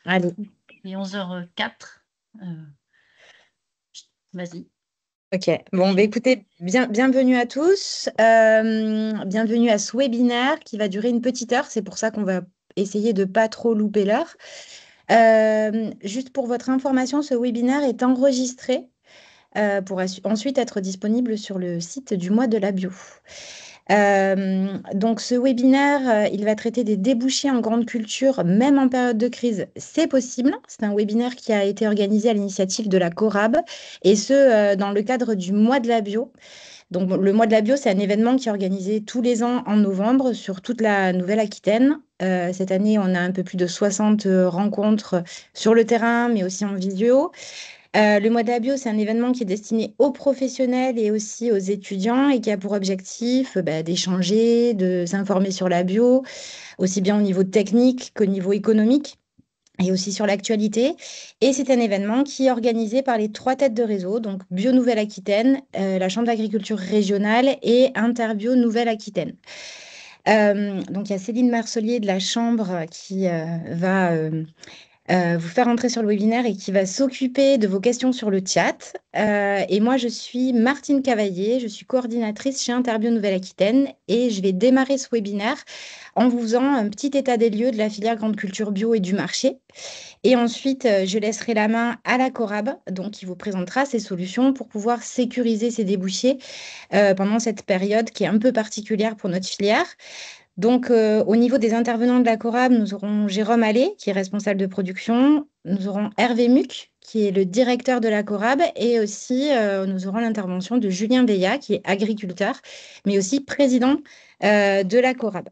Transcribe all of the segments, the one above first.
Allez, Il est 11h04. Euh, Vas-y. ok. Bon, bah, écoutez, bienvenue à tous. Bienvenue à ce webinaire qui va durer une petite heure. C'est pour ça qu'on va essayer de pas trop louper l'heure. Juste pour votre information, ce webinaire est enregistré pour ensuite être disponible sur le site du mois de la bio. Donc, ce webinaire, il va traiter des débouchés en grande culture, même en période de crise. C'est possible. C'est un webinaire qui a été organisé à l'initiative de la Corab, et ce, dans le cadre du mois de la bio. Donc, le mois de la bio, c'est un événement qui est organisé tous les ans en novembre sur toute la Nouvelle-Aquitaine. Cette année, on a un peu plus de 60 rencontres sur le terrain, mais aussi en visio. Le mois de la bio, c'est un événement qui est destiné aux professionnels et aussi aux étudiants et qui a pour objectif d'échanger, de s'informer sur la bio, aussi bien au niveau technique qu'au niveau économique et aussi sur l'actualité. Et c'est un événement qui est organisé par les trois têtes de réseau, donc Bio Nouvelle-Aquitaine, la Chambre d'agriculture régionale et Interbio Nouvelle-Aquitaine. Donc il y a Céline Marcelier de la Chambre qui va vous faire entrer sur le webinaire et qui va s'occuper de vos questions sur le chat. Et moi, je suis Martine Cavaillé, je suis coordinatrice chez Interbio Nouvelle-Aquitaine et je vais démarrer ce webinaire en vous faisant un petit état des lieux de la filière grande culture bio et du marché. Et ensuite, je laisserai la main à la Corab, donc qui vous présentera ses solutions pour pouvoir sécuriser ses débouchés pendant cette période qui est un peu particulière pour notre filière. Donc, au niveau des intervenants de la Corab, nous aurons Jérôme Allais, qui est responsable de production. Nous aurons Hervé Muc, qui est le directeur de la Corab. Et aussi, nous aurons l'intervention de Julien Veillat, qui est agriculteur, mais aussi président de la Corab.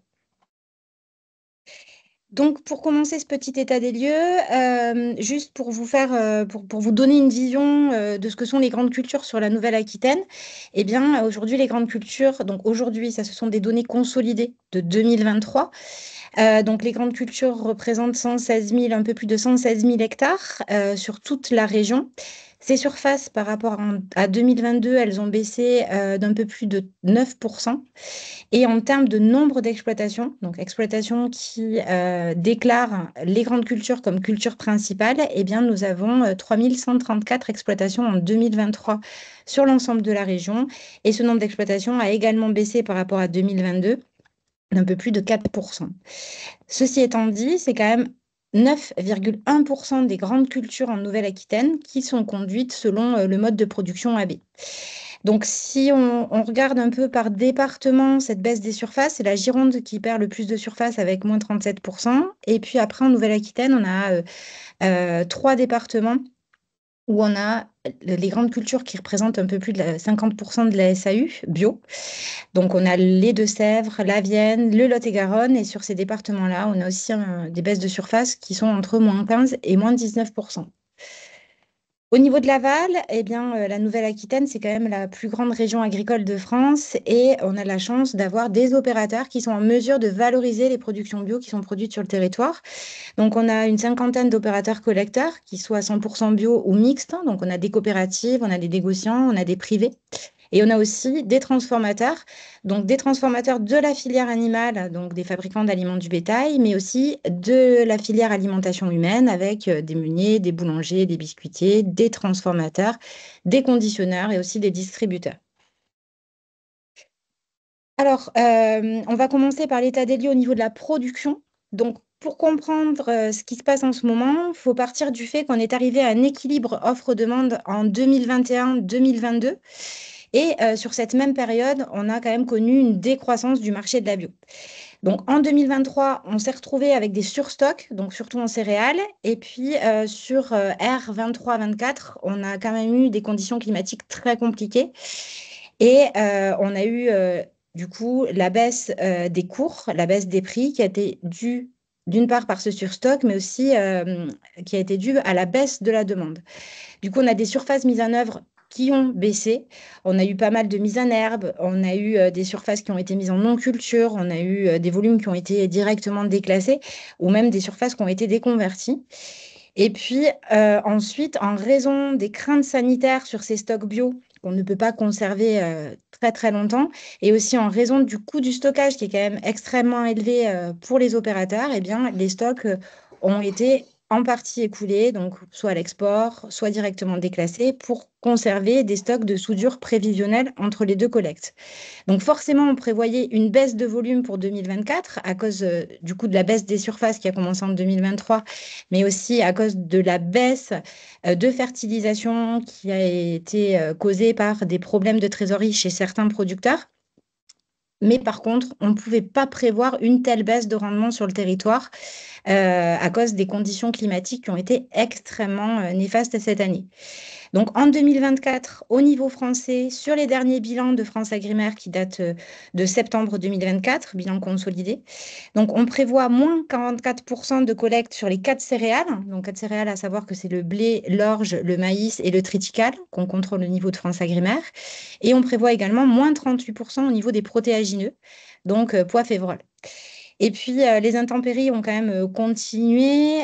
Donc, pour commencer ce petit état des lieux, juste pour vous faire, pour vous donner une vision de ce que sont les grandes cultures sur la Nouvelle-Aquitaine, eh bien, aujourd'hui, les grandes cultures, donc aujourd'hui, ça, ce sont des données consolidées de 2023. Donc, les grandes cultures représentent 116 000, un peu plus de 116 000 hectares sur toute la région. Ces surfaces, par rapport à 2022, elles ont baissé d'un peu plus de 9%. Et en termes de nombre d'exploitations, donc exploitations qui déclarent les grandes cultures comme culture principale, eh bien, nous avons 3134 exploitations en 2023 sur l'ensemble de la région. Et ce nombre d'exploitations a également baissé par rapport à 2022 d'un peu plus de 4%. Ceci étant dit, c'est quand même 9,1% des grandes cultures en Nouvelle-Aquitaine qui sont conduites selon le mode de production AB. Donc, si on regarde un peu par département cette baisse des surfaces, c'est la Gironde qui perd le plus de surface avec moins 37%. Et puis après, en Nouvelle-Aquitaine, on a trois départements où on a les grandes cultures qui représentent un peu plus de 50% de la SAU bio. Donc, on a les Deux-Sèvres, la Vienne, le Lot-et-Garonne. Et sur ces départements-là, on a aussi des baisses de surface qui sont entre moins 15 et moins 19%. Au niveau de Laval, eh bien, la Nouvelle-Aquitaine, c'est quand même la plus grande région agricole de France et on a la chance d'avoir des opérateurs qui sont en mesure de valoriser les productions bio qui sont produites sur le territoire. Donc, on a une cinquantaine d'opérateurs collecteurs qui soient 100% bio ou mixtes. Donc, on a des coopératives, on a des négociants, on a des privés. Et on a aussi des transformateurs, donc des transformateurs de la filière animale, donc des fabricants d'aliments du bétail, mais aussi de la filière alimentation humaine avec des meuniers, des boulangers, des biscuitiers, des transformateurs, des conditionneurs et aussi des distributeurs. Alors, on va commencer par l'état des lieux au niveau de la production. Donc, pour comprendre ce qui se passe en ce moment, il faut partir du fait qu'on est arrivé à un équilibre offre-demande en 2021-2022. Et sur cette même période, on a quand même connu une décroissance du marché de la bio. Donc en 2023, on s'est retrouvé avec des surstocks, donc surtout en céréales. Et puis sur R23-24, on a quand même eu des conditions climatiques très compliquées. Et on a eu du coup la baisse des cours, la baisse des prix qui a été due d'une part par ce surstock, mais aussi qui a été due à la baisse de la demande. Du coup, on a des surfaces mises en œuvre qui ont baissé. On a eu pas mal de mises en herbe, on a eu des surfaces qui ont été mises en non-culture, on a eu des volumes qui ont été directement déclassés ou même des surfaces qui ont été déconverties. Et puis ensuite, en raison des craintes sanitaires sur ces stocks bio qu'on ne peut pas conserver très très longtemps, et aussi en raison du coût du stockage qui est quand même extrêmement élevé pour les opérateurs, eh bien, les stocks ont été en partie écoulés, donc soit à l'export, soit directement déclassés, pour conserver des stocks de soudure prévisionnels entre les deux collectes. Donc forcément, on prévoyait une baisse de volume pour 2024 à cause du coup de la baisse des surfaces qui a commencé en 2023, mais aussi à cause de la baisse de fertilisation qui a été causée par des problèmes de trésorerie chez certains producteurs. Mais par contre, on ne pouvait pas prévoir une telle baisse de rendement sur le territoire à cause des conditions climatiques qui ont été extrêmement néfastes cette année. Donc en 2024, au niveau français, sur les derniers bilans de France Agrimaire qui datent de septembre 2024, bilan consolidé, donc on prévoit moins 44% de collecte sur les quatre céréales. Donc quatre céréales, à savoir que c'est le blé, l'orge, le maïs et le triticale qu'on contrôle au niveau de France Agrimaire. Et on prévoit également moins 38% au niveau des protéagineux, donc pois févrole. Et puis, les intempéries ont quand même continué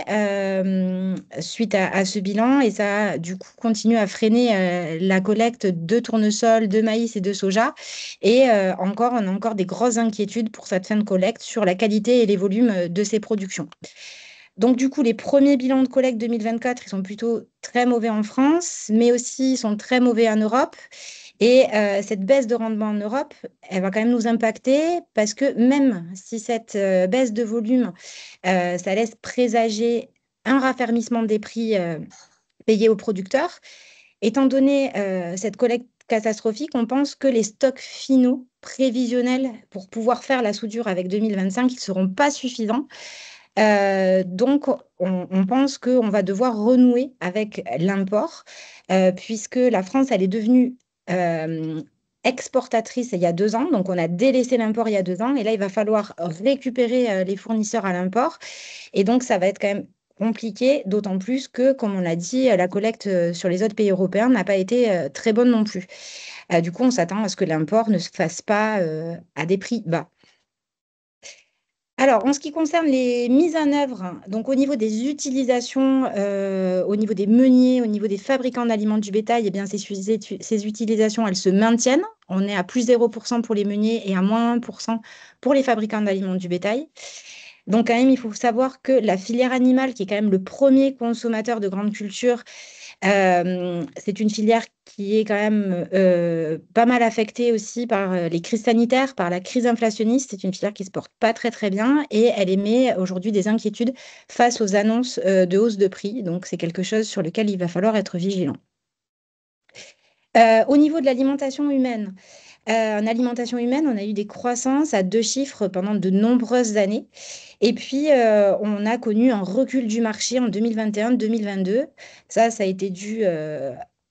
suite à ce bilan et ça a du coup continué à freiner la collecte de tournesol, de maïs et de soja. Et on a encore des grosses inquiétudes pour cette fin de collecte sur la qualité et les volumes de ces productions. Donc, du coup, les premiers bilans de collecte 2024, ils sont plutôt très mauvais en France, mais aussi ils sont très mauvais en Europe. Et cette baisse de rendement en Europe, elle va quand même nous impacter parce que même si cette baisse de volume, ça laisse présager un raffermissement des prix payés aux producteurs, étant donné cette collecte catastrophique, on pense que les stocks finaux prévisionnels pour pouvoir faire la soudure avec 2025, ils ne seront pas suffisants. Donc, on pense qu'on va devoir renouer avec l'import, puisque la France, elle est devenue euh, exportatrice il y a 2 ans. Donc, on a délaissé l'import il y a 2 ans. Et là, il va falloir récupérer les fournisseurs à l'import. Et donc, ça va être quand même compliqué, d'autant plus que, comme on l'a dit, la collecte sur les autres pays européens n'a pas été très bonne non plus. Du coup, on s'attend à ce que l'import ne se fasse pas à des prix bas. Alors, en ce qui concerne les mises en œuvre, donc au niveau des utilisations, au niveau des meuniers, au niveau des fabricants d'aliments du bétail, eh bien, ces utilisations, elles se maintiennent. On est à plus 0% pour les meuniers et à moins 1% pour les fabricants d'aliments du bétail. Donc, quand même, il faut savoir que la filière animale, qui est quand même le premier consommateur de grandes cultures, c'est une filière qui est quand même pas mal affectée aussi par les crises sanitaires, par la crise inflationniste. C'est une filière qui se porte pas très très bien et elle émet aujourd'hui des inquiétudes face aux annonces de hausse de prix. Donc c'est quelque chose sur lequel il va falloir être vigilant. Au niveau de l'alimentation humaine, en alimentation humaine, on a eu des croissances à 2 chiffres pendant de nombreuses années. Et puis, on a connu un recul du marché en 2021-2022. Ça a été dû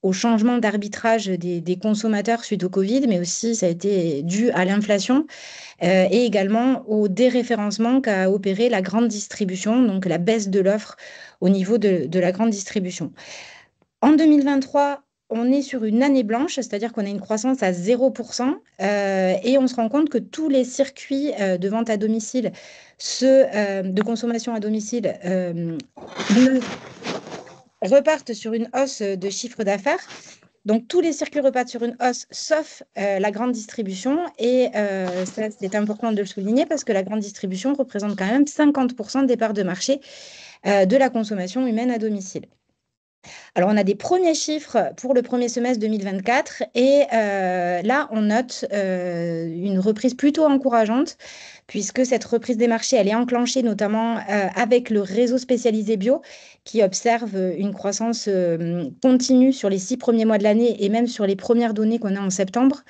au changement d'arbitrage des consommateurs suite au Covid, mais aussi ça a été dû à l'inflation et également au déréférencement qu'a opéré la grande distribution, donc la baisse de l'offre au niveau de la grande distribution. En 2023, on est sur une année blanche, c'est-à-dire qu'on a une croissance à 0%, et on se rend compte que tous les circuits de vente à domicile, ceux de consommation à domicile, repartent sur une hausse de chiffre d'affaires. Donc, tous les circuits repartent sur une hausse, sauf la grande distribution. Et ça, c'est important de le souligner parce que la grande distribution représente quand même 50% des parts de marché de la consommation humaine à domicile. Alors, on a des premiers chiffres pour le premier semestre 2024 et là, on note une reprise plutôt encourageante puisque cette reprise des marchés, elle est enclenchée notamment avec le réseau spécialisé bio qui observe une croissance continue sur les 6 premiers mois de l'année et même sur les premières données qu'on a en septembre.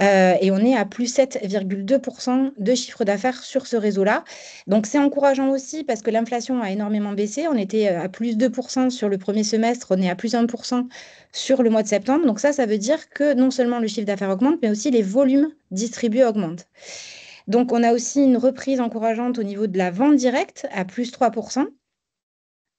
Et on est à plus 7,2% de chiffre d'affaires sur ce réseau-là. Donc c'est encourageant aussi parce que l'inflation a énormément baissé. On était à plus 2% sur le premier semestre, on est à plus 1% sur le mois de septembre. Donc ça veut dire que non seulement le chiffre d'affaires augmente, mais aussi les volumes distribués augmentent. Donc on a aussi une reprise encourageante au niveau de la vente directe à plus 3%.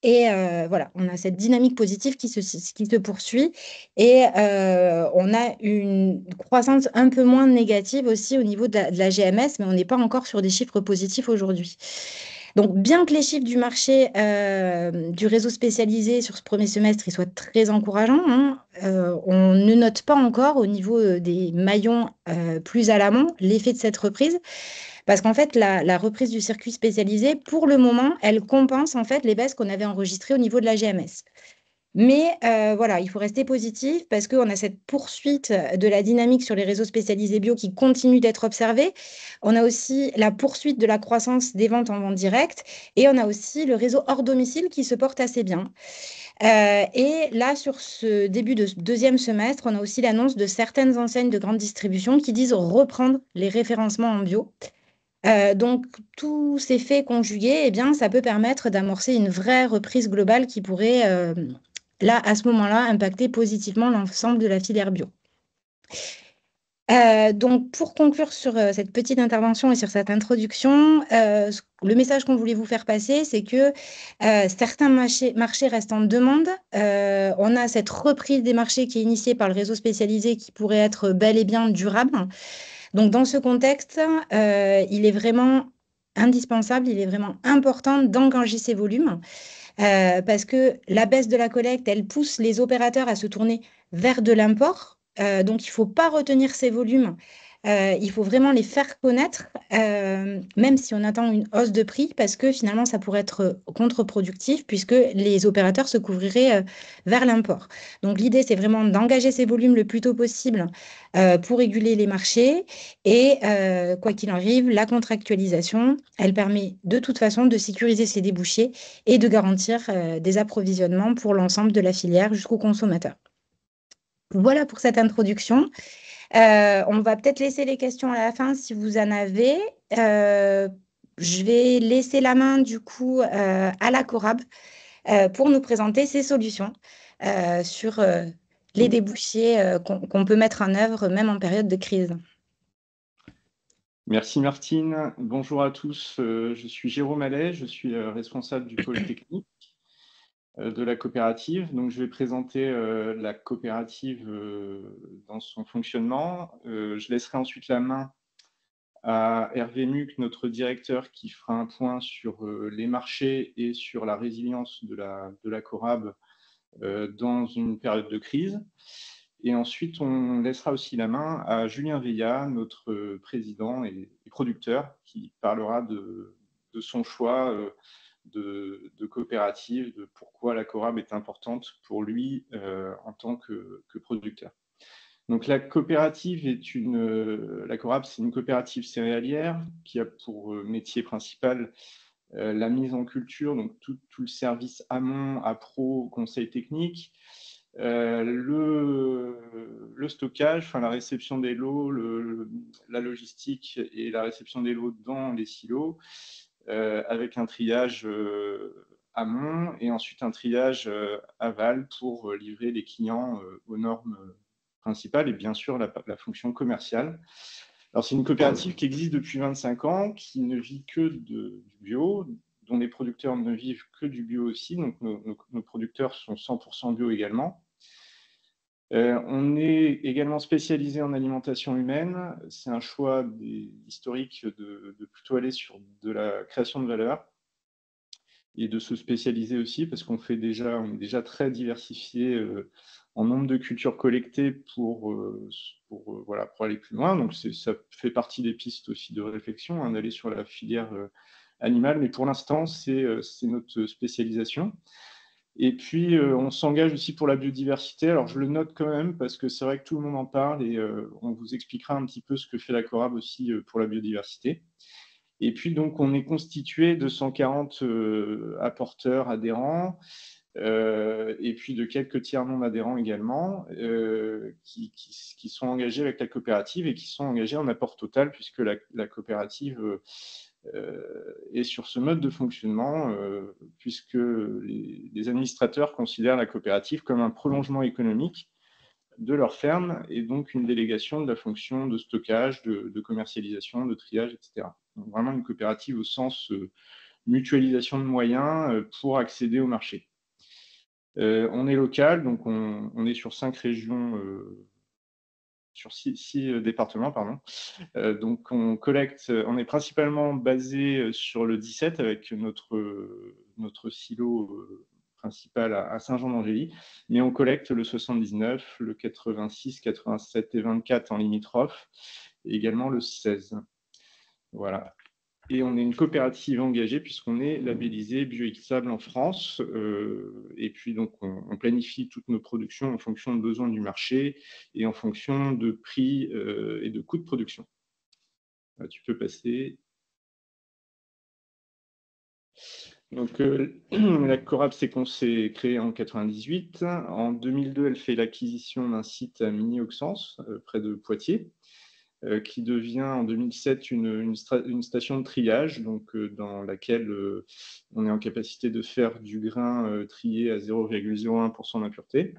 Et voilà, on a cette dynamique positive qui se poursuit et on a une croissance un peu moins négative aussi au niveau de la GMS, mais on n'est pas encore sur des chiffres positifs aujourd'hui. Donc, bien que les chiffres du marché du réseau spécialisé sur ce premier semestre ils soient très encourageants, hein, on ne note pas encore au niveau des maillons plus à l'amont l'effet de cette reprise. Parce qu'en fait, la reprise du circuit spécialisé, pour le moment, elle compense en fait les baisses qu'on avait enregistrées au niveau de la GMS. Mais voilà, il faut rester positif parce qu'on a cette poursuite de la dynamique sur les réseaux spécialisés bio qui continue d'être observée. On a aussi la poursuite de la croissance des ventes en vente directe et on a aussi le réseau hors domicile qui se porte assez bien. Et là, sur ce début de deuxième semestre, on a aussi l'annonce de certaines enseignes de grande distribution qui disent reprendre les référencements en bio. Donc, tous ces faits conjugués, eh bien, ça peut permettre d'amorcer une vraie reprise globale qui pourrait, là, à ce moment-là, impacter positivement l'ensemble de la filière bio. Donc, pour conclure sur cette petite intervention et sur cette introduction, le message qu'on voulait vous faire passer, c'est que certains marchés restent en demande. On a cette reprise des marchés qui est initiée par le réseau spécialisé qui pourrait être bel et bien durable. Donc, dans ce contexte, il est vraiment indispensable, il est vraiment important d'engager ces volumes parce que la baisse de la collecte, elle pousse les opérateurs à se tourner vers de l'import. Donc, il ne faut pas retenir ces volumes. Il faut vraiment les faire connaître, même si on attend une hausse de prix, parce que finalement, ça pourrait être contre-productif, puisque les opérateurs se couvriraient vers l'import. Donc, l'idée, c'est vraiment d'engager ces volumes le plus tôt possible pour réguler les marchés. Et quoi qu'il arrive, la contractualisation, elle permet de toute façon de sécuriser ces débouchés et de garantir des approvisionnements pour l'ensemble de la filière jusqu'au consommateur. Voilà pour cette introduction. On va peut-être laisser les questions à la fin si vous en avez. Je vais laisser la main du coup à la Corab pour nous présenter ses solutions sur les débouchés qu'on peut mettre en œuvre même en période de crise. Merci Martine. Bonjour à tous. Je suis Jérôme Allais, je suis responsable du pôle technique de la coopérative. Donc, je vais présenter la coopérative dans son fonctionnement. Je laisserai ensuite la main à Hervé Muc, notre directeur, qui fera un point sur les marchés et sur la résilience de la Corab dans une période de crise. Et ensuite, on laissera aussi la main à Julien Veillat, notre président et producteur, qui parlera de son choix de coopérative, de pourquoi la Corab est importante pour lui en tant que producteur. Donc la coopérative la Corab, c'est une coopérative céréalière qui a pour métier principal la mise en culture, donc tout le service amont, appro, conseil technique, le stockage, enfin la réception des lots, la logistique et la réception des lots dans les silos, avec un triage amont et ensuite un triage aval pour livrer les clients aux normes principales et bien sûr la fonction commerciale. Alors c'est une coopérative qui existe depuis 25 ans, qui ne vit que du bio, dont les producteurs ne vivent que du bio aussi, donc nos producteurs sont 100% bio également. On est également spécialisé en alimentation humaine. C'est un choix historique de plutôt aller sur de la création de valeur et de se spécialiser aussi parce on est déjà très diversifié en nombre de cultures collectées pour aller plus loin. Donc ça fait partie des pistes aussi de réflexion, d'aller sur la filière animale, mais pour l'instant, c'est notre spécialisation. Et puis, on s'engage aussi pour la biodiversité. Alors, je le note quand même parce que c'est vrai que tout le monde en parle et on vous expliquera un petit peu ce que fait la Corab aussi pour la biodiversité. Et puis, donc, on est constitué de 140 apporteurs adhérents et puis de quelques tiers non adhérents également qui sont engagés avec la coopérative et qui sont engagés en apport total puisque la coopérative est sur ce mode de fonctionnement puisque les administrateurs considèrent la coopérative comme un prolongement économique de leur ferme et donc une délégation de la fonction de stockage, de commercialisation, de triage, etc. Donc vraiment une coopérative au sens mutualisation de moyens pour accéder au marché. On est local, donc on est sur 5 régions sur six départements, pardon. Donc, on est principalement basé sur le 17 avec notre silo principal à Saint-Jean-d'Angély, mais on collecte le 79, le 86, 87 et 24 en limitrophe, et également le 16. Voilà. Et on est une coopérative engagée puisqu'on est labellisé bioéquitable en France. Et puis, donc, on planifie toutes nos productions en fonction de besoins du marché et en fonction de prix et de coûts de production. Tu peux passer. Donc, la Corab s'est créée en 1998. En 2002, elle fait l'acquisition d'un site à Migny-Auxances, près de Poitiers, qui devient en 2007 une station de triage, donc, dans laquelle on est en capacité de faire du grain trié à 0,01% d'impureté.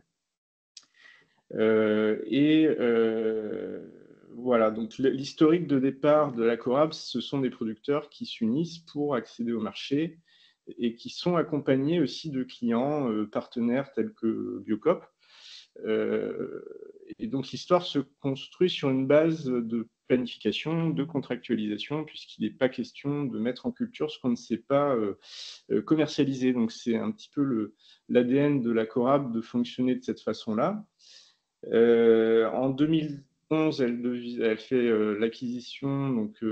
Voilà, donc l'historique de départ de la Corab, ce sont des producteurs qui s'unissent pour accéder au marché et qui sont accompagnés aussi de clients partenaires tels que Biocoop. Et donc l'histoire se construit sur une base de planification, de contractualisation, puisqu'il n'est pas question de mettre en culture ce qu'on ne sait pas commercialiser. Donc c'est un petit peu l'ADN de la Corab de fonctionner de cette façon-là. En 2011, elle fait l'acquisition donc,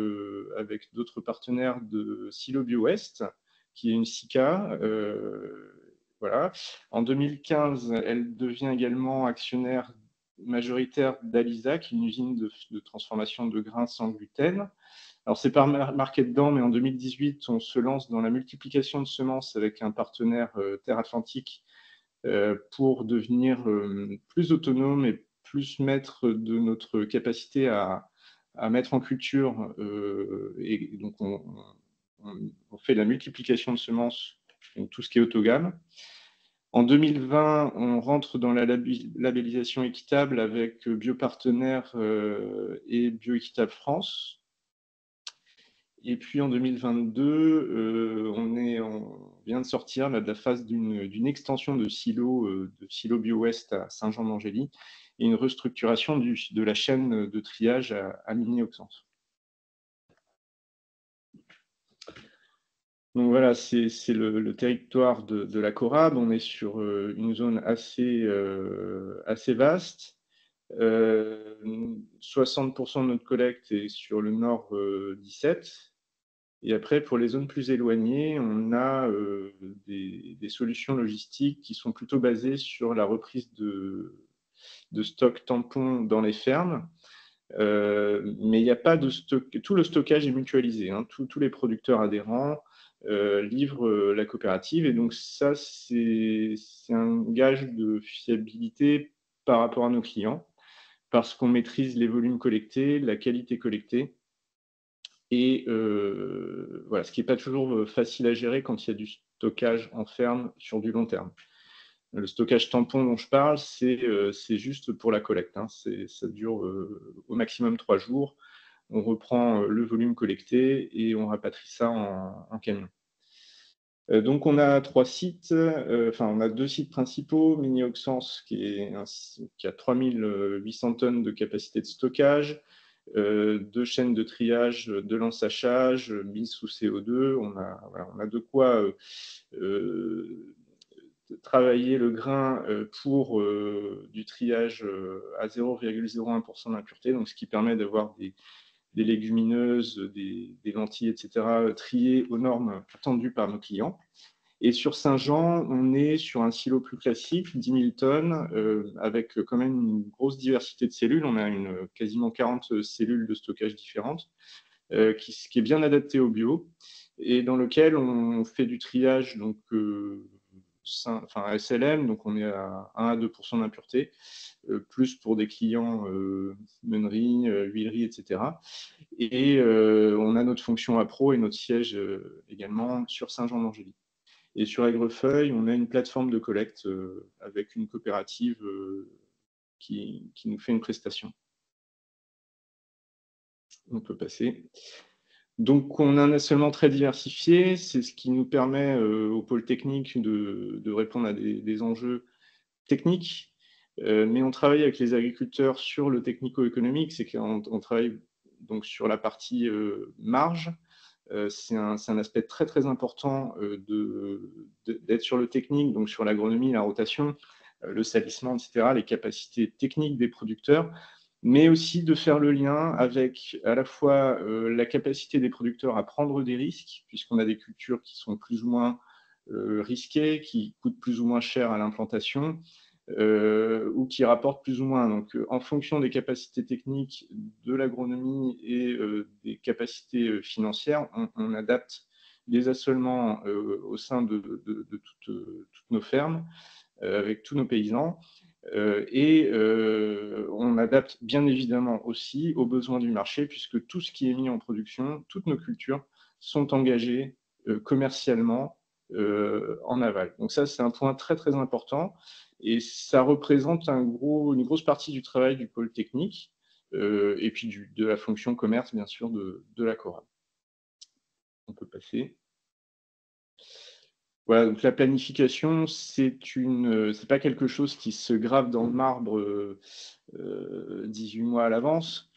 avec d'autres partenaires de Silo Bio-Ouest, qui est une SICA. Voilà. En 2015, elle devient également actionnaire majoritaire d'Alisa, qui est une usine de transformation de grains sans gluten. Alors, c'est pas marqué dedans, mais en 2018, on se lance dans la multiplication de semences avec un partenaire Terre Atlantique pour devenir plus autonome et plus maître de notre capacité à mettre en culture. Et donc, on fait la multiplication de semences, donc tout ce qui est autogame. En 2020, on rentre dans la labellisation équitable avec Biopartenaire et Bioéquitable France. Et puis en 2022, on vient de sortir de la phase d'une extension de silo Bio-Ouest à Saint-Jean-d'Angély et une restructuration de la chaîne de triage à Migny-Auxances. Donc voilà, c'est le territoire de la Corab. On est sur une zone assez vaste. 60% de notre collecte est sur le nord 17. Et après, pour les zones plus éloignées, on a des solutions logistiques qui sont plutôt basées sur la reprise de stock tampons dans les fermes. Mais il n'y a pas de stock. Tout le stockage est mutualisé. Hein. Tous les producteurs adhérents livrent la coopérative. Et donc, ça, c'est un gage de fiabilité par rapport à nos clients, parce qu'on maîtrise les volumes collectés, la qualité collectée. Et voilà, ce qui n'est pas toujours facile à gérer quand il y a du stockage en ferme sur du long terme. Le stockage tampon dont je parle, c'est juste pour la collecte. Hein. Ça dure au maximum 3 jours. On reprend le volume collecté et on rapatrie ça en camion. Donc, on a 3 sites, on a 2 sites principaux, Migny-Auxances qui a 3800 tonnes de capacité de stockage, 2 chaînes de triage, de l'ensachage, mise sous CO2. On a de quoi travailler le grain pour du triage à 0,01% d'impureté, donc ce qui permet d'avoir des légumineuses, des lentilles, etc., triées aux normes attendues par nos clients. Et sur Saint-Jean, on est sur un silo plus classique, 10 000 tonnes, avec quand même une grosse diversité de cellules. On a quasiment 40 cellules de stockage différentes, qui est bien adapté au bio, et dans lequel on fait du triage, donc SLM, donc on est à 1 à 2% d'impureté, plus pour des clients meuneries, huileries, etc. Et on a notre fonction APRO et notre siège également sur Saint-Jean-d'Angély. Et sur Aigrefeuille, on a une plateforme de collecte avec une coopérative qui nous fait une prestation. On peut passer. Donc, on a un assaisonnement très diversifié. C'est ce qui nous permet au pôle technique de répondre à des enjeux techniques. Mais on travaille avec les agriculteurs sur le technico-économique, c'est qu'on travaille donc sur la partie marge. C'est un aspect très très important d'être sur le technique, donc sur l'agronomie, la rotation, le salissement, etc., les capacités techniques des producteurs, mais aussi de faire le lien avec à la fois la capacité des producteurs à prendre des risques, puisqu'on a des cultures qui sont plus ou moins risquées, qui coûtent plus ou moins cher à l'implantation, ou qui rapportent plus ou moins. Donc, en fonction des capacités techniques de l'agronomie et des capacités financières, on adapte les assolements au sein de toutes nos fermes, avec tous nos paysans. Et on adapte bien évidemment aussi aux besoins du marché, puisque tout ce qui est mis en production, toutes nos cultures sont engagées commercialement en aval. Donc ça, c'est un point très très important, et ça représente une grosse partie du travail du pôle technique, et puis de la fonction commerce, bien sûr, de la Corab. On peut passer. Voilà, donc la planification, c'est pas quelque chose qui se grave dans le marbre 18 mois à l'avance.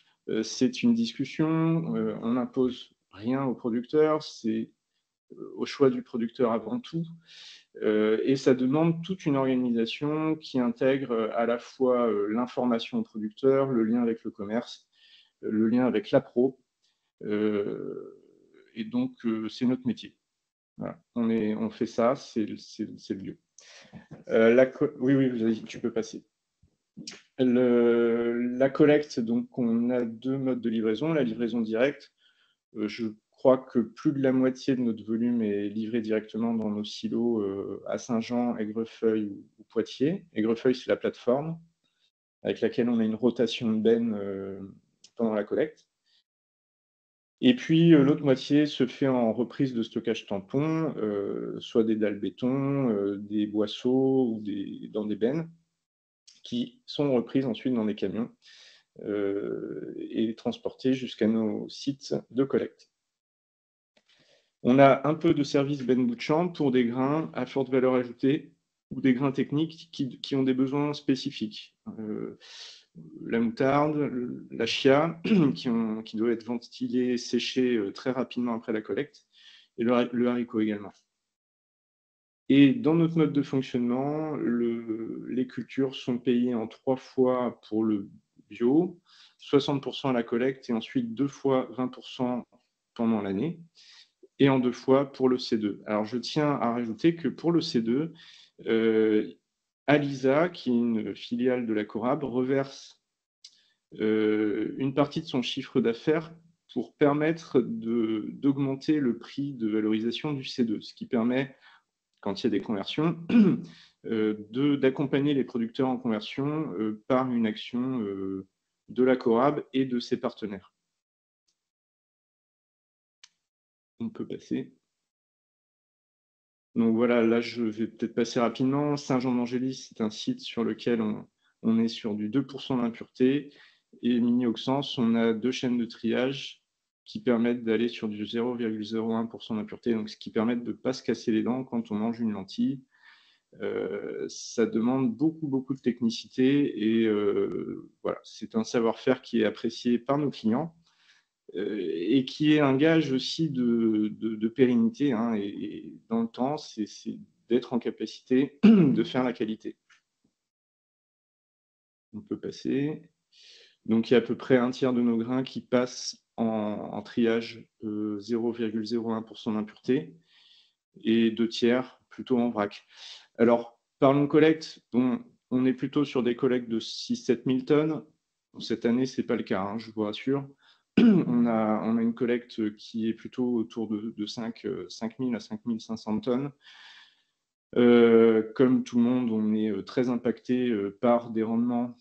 C'est une discussion, on n'impose rien au producteur, c'est au choix du producteur avant tout. Et ça demande toute une organisation qui intègre à la fois l'information au producteur, le lien avec le commerce, le lien avec l'appro. Et donc, c'est notre métier. Voilà. On fait ça, c'est le lieu. Oui, tu peux passer. La collecte, donc on a deux modes de livraison. La livraison directe, je crois que plus de la moitié de notre volume est livré directement dans nos silos à Saint-Jean, Aigrefeuille ou Poitiers. Aigrefeuille, c'est la plateforme avec laquelle on a une rotation de bennes pendant la collecte. Et puis l'autre moitié se fait en reprise de stockage tampon, soit des dalles béton, des boisseaux ou dans des bennes, qui sont reprises ensuite dans des camions et transportées jusqu'à nos sites de collecte. On a un peu de service Ben bout de champ pour des grains à forte valeur ajoutée ou des grains techniques qui ont des besoins spécifiques. La moutarde, la chia, qui doit être ventilée, séchée très rapidement après la collecte, et le haricot également. Et dans notre mode de fonctionnement, les cultures sont payées en 3 fois pour le bio, 60% à la collecte et ensuite 2 fois 20% pendant l'année, et en 2 fois pour le C2. Alors je tiens à rajouter que pour le C2, Alisa, qui est une filiale de la Corab, reverse une partie de son chiffre d'affaires pour permettre d'augmenter le prix de valorisation du C2, ce qui permet, quand il y a des conversions, d'accompagner les producteurs en conversion par une action de la Corab et de ses partenaires. On peut passer. Donc voilà, là je vais peut-être passer rapidement. Saint-Jean-d'Angély, c'est un site sur lequel on est sur du 2% d'impureté. Et Mini-Auxence, on a 2 chaînes de triage qui permettent d'aller sur du 0,01% d'impureté, donc ce qui permet de ne pas se casser les dents quand on mange une lentille. Ça demande beaucoup de technicité et voilà, c'est un savoir-faire qui est apprécié par nos clients et qui est un gage aussi de pérennité, hein, et dans le temps, c'est d'être en capacité de faire la qualité. On peut passer. Donc, il y a à peu près un tiers de nos grains qui passent en triage 0,01% d'impureté et 2 tiers plutôt en vrac. Alors, parlons collecte. Bon, on est plutôt sur des collectes de 6-7 000 tonnes. Cette année, ce n'est pas le cas, hein, je vous rassure. On a une collecte qui est plutôt autour de 5 000 à 5 500 tonnes. Comme tout le monde, on est très impacté par des rendements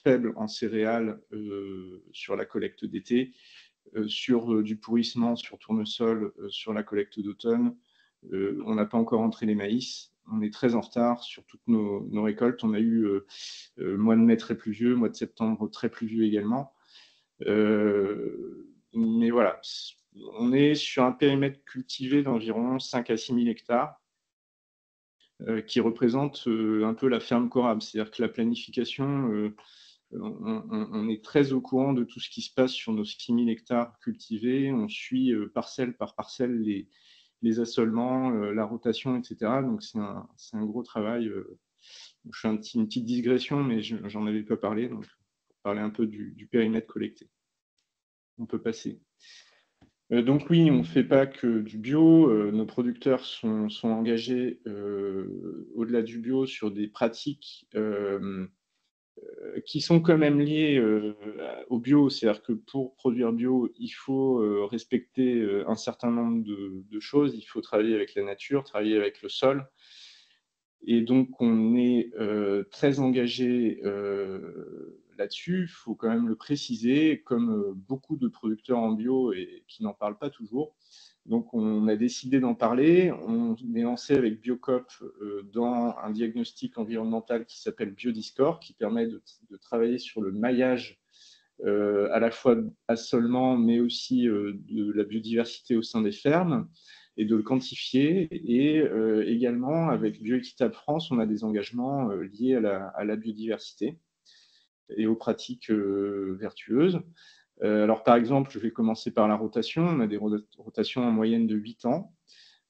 faibles en céréales sur la collecte d'été, sur du pourrissement sur tournesol sur la collecte d'automne. On n'a pas encore entré les maïs. On est très en retard sur toutes nos récoltes. On a eu mois de mai très pluvieux, mois de septembre très pluvieux également. Mais voilà, on est sur un périmètre cultivé d'environ 5 à 6 000 hectares. qui représente un peu la ferme Corab. C'est-à-dire que la planification, on est très au courant de tout ce qui se passe sur nos 6000 hectares cultivés. On suit parcelle par parcelle les assolements, la rotation, etc. Donc c'est un gros travail. Je fais une petite digression, mais j'en avais pas parlé, donc pour parler un peu du périmètre collecté. On peut passer. Donc oui, on ne fait pas que du bio. Nos producteurs sont engagés au-delà du bio sur des pratiques qui sont quand même liées au bio. C'est-à-dire que pour produire bio, il faut respecter un certain nombre de choses. Il faut travailler avec la nature, travailler avec le sol. Et donc, on est très engagé là-dessus. Il faut quand même le préciser, comme beaucoup de producteurs en bio et qui n'en parlent pas toujours. Donc, on a décidé d'en parler. On est lancé avec Biocop dans un diagnostic environnemental qui s'appelle Biodiscore, qui permet de travailler sur le maillage à la fois assolement, mais aussi de la biodiversité au sein des fermes et de le quantifier. Et également, avec Bioéquitable France, on a des engagements liés à la biodiversité et aux pratiques vertueuses. Alors, par exemple, je vais commencer par la rotation. On a des rotations en moyenne de 8 ans.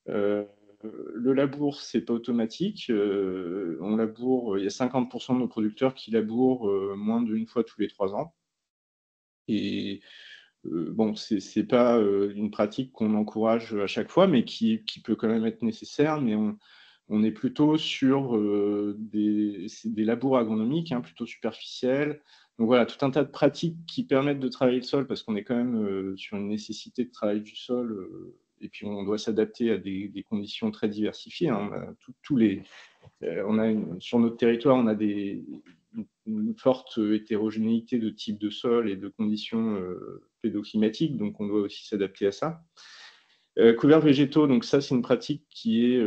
Le labour, c'est pas automatique. On laboure, il y a 50% de nos producteurs qui labourent moins d'une fois tous les 3 ans. Et bon, c'est pas une pratique qu'on encourage à chaque fois, mais qui peut quand même être nécessaire. Mais on est plutôt sur des labours agronomiques, hein, plutôt superficiels. Donc voilà, tout un tas de pratiques qui permettent de travailler le sol, parce qu'on est quand même sur une nécessité de travail du sol. Et puis on doit s'adapter à des conditions très diversifiées. Hein. Sur notre territoire, on a une forte hétérogénéité de types de sol et de conditions pédoclimatiques, donc on doit aussi s'adapter à ça. Couverts végétaux, donc ça c'est une pratique qui est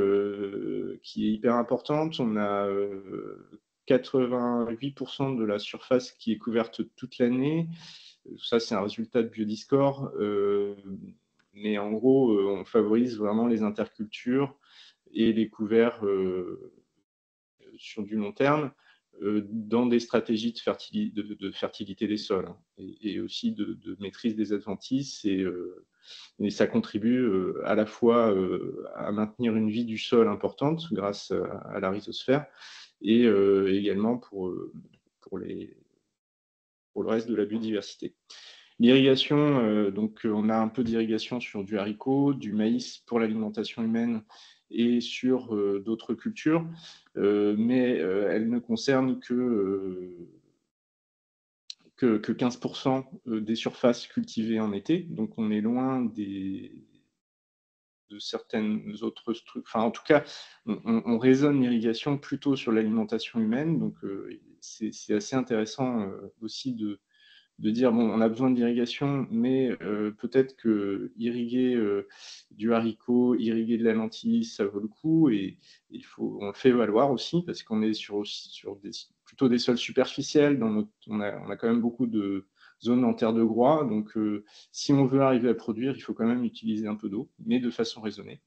hyper importante. On a 88% de la surface qui est couverte toute l'année. Ça c'est un résultat de Biodiscore, mais en gros on favorise vraiment les intercultures et les couverts sur du long terme dans des stratégies de fertilité des sols, hein, et aussi de maîtrise des adventices. Et ça contribue à la fois à maintenir une vie du sol importante grâce à la rhizosphère et également pour le reste de la biodiversité. L'irrigation, donc on a un peu d'irrigation sur du haricot, du maïs pour l'alimentation humaine et sur d'autres cultures, mais elle ne concerne que 15% des surfaces cultivées en été. Donc on est loin de certaines autres structures. Enfin, en tout cas, on raisonne l'irrigation plutôt sur l'alimentation humaine. Donc c'est assez intéressant aussi de dire, bon, on a besoin d'irrigation, mais peut-être que irriguer du haricot, irriguer de la lentille, ça vaut le coup, et on le fait valoir aussi, parce qu'on est sur plutôt des sols superficiels. On a quand même beaucoup de zones en terre de groix, donc si on veut arriver à produire, il faut quand même utiliser un peu d'eau, mais de façon raisonnée.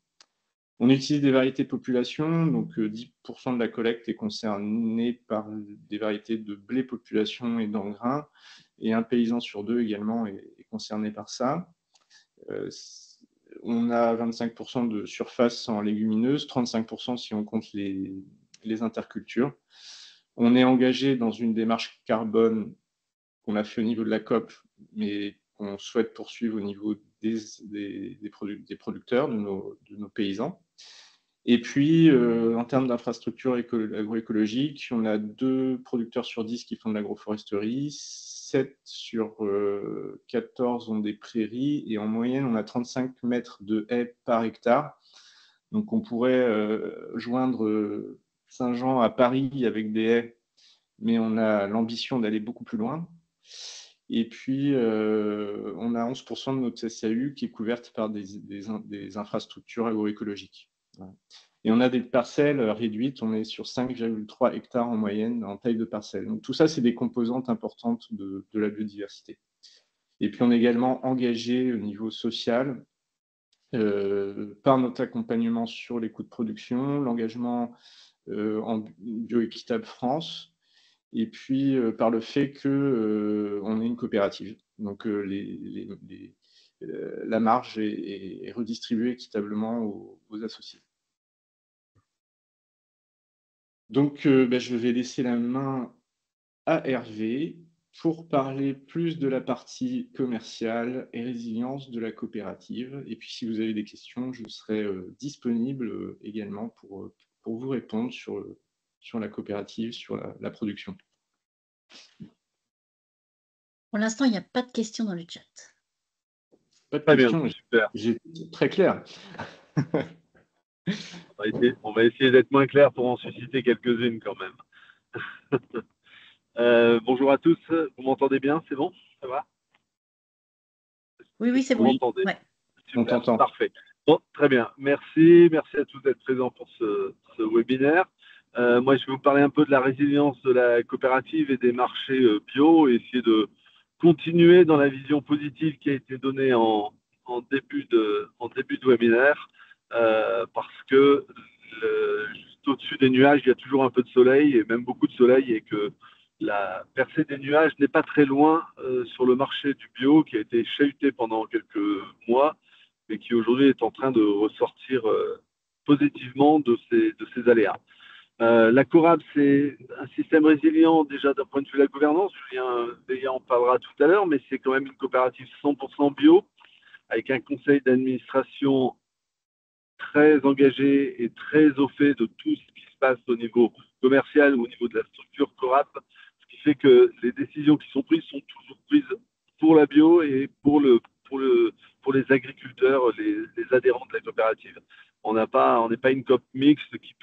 On utilise des variétés de population, donc 10% de la collecte est concernée par des variétés de blé population et d'engrain, et un paysan sur 2 également est concerné par ça. On a 25% de surface en légumineuses, 35% si on compte les intercultures. On est engagé dans une démarche carbone qu'on a fait au niveau de la COP, mais qu'on souhaite poursuivre au niveau des producteurs, de nos paysans. Et puis, en termes d'infrastructures agroécologiques, on a 2 producteurs sur 10 qui font de l'agroforesterie, 7 sur 14 ont des prairies, et en moyenne, on a 35 mètres de haies par hectare. Donc, on pourrait joindre Saint-Jean à Paris avec des haies, mais on a l'ambition d'aller beaucoup plus loin. Et puis, on a 11% de notre SAU qui est couverte par des infrastructures agroécologiques. Voilà. Et on a des parcelles réduites, on est sur 5,3 hectares en moyenne en taille de parcelle. Donc tout ça, c'est des composantes importantes de la biodiversité. Et puis on est également engagé au niveau social par notre accompagnement sur les coûts de production, l'engagement en Bioéquitable France, et puis par le fait qu'on est une coopérative. Donc la marge est redistribuée équitablement aux associés. Donc je vais laisser la main à Hervé pour parler plus de la partie commerciale et résilience de la coopérative. Et puis, si vous avez des questions, je serai disponible également pour vous répondre sur la coopérative, sur la production. Pour l'instant, il n'y a pas de questions dans le chat. Pas de Très questions, bien, super. j'ai très clair. On va essayer d'être moins clair pour en susciter quelques-unes quand même. Bonjour à tous, vous m'entendez bien? C'est bon? Ça va? Oui, c'est Vous bon. m'entendez? Ouais. On t'entend. Parfait. Bon, très bien. Merci à tous d'être présents pour ce webinaire. Moi, je vais vous parler un peu de la résilience de la coopérative et des marchés bio, et essayer de continuer dans la vision positive qui a été donnée en début de webinaire, parce que juste au-dessus des nuages, il y a toujours un peu de soleil, et même beaucoup de soleil, et que la percée des nuages n'est pas très loin sur le marché du bio, qui a été chahuté pendant quelques mois, mais qui aujourd'hui est en train de ressortir positivement de ces aléas. La Corab, c'est un système résilient déjà d'un point de vue de la gouvernance. Julien en parlera tout à l'heure, mais c'est quand même une coopérative 100% bio, avec un conseil d'administration très engagé et très au fait de tout ce qui se passe au niveau commercial ou au niveau de la structure Corab, ce qui fait que les décisions qui sont prises sont toujours prises pour la bio et pour les agriculteurs, les adhérents de la coopérative. On n'est pas une coop mixte qui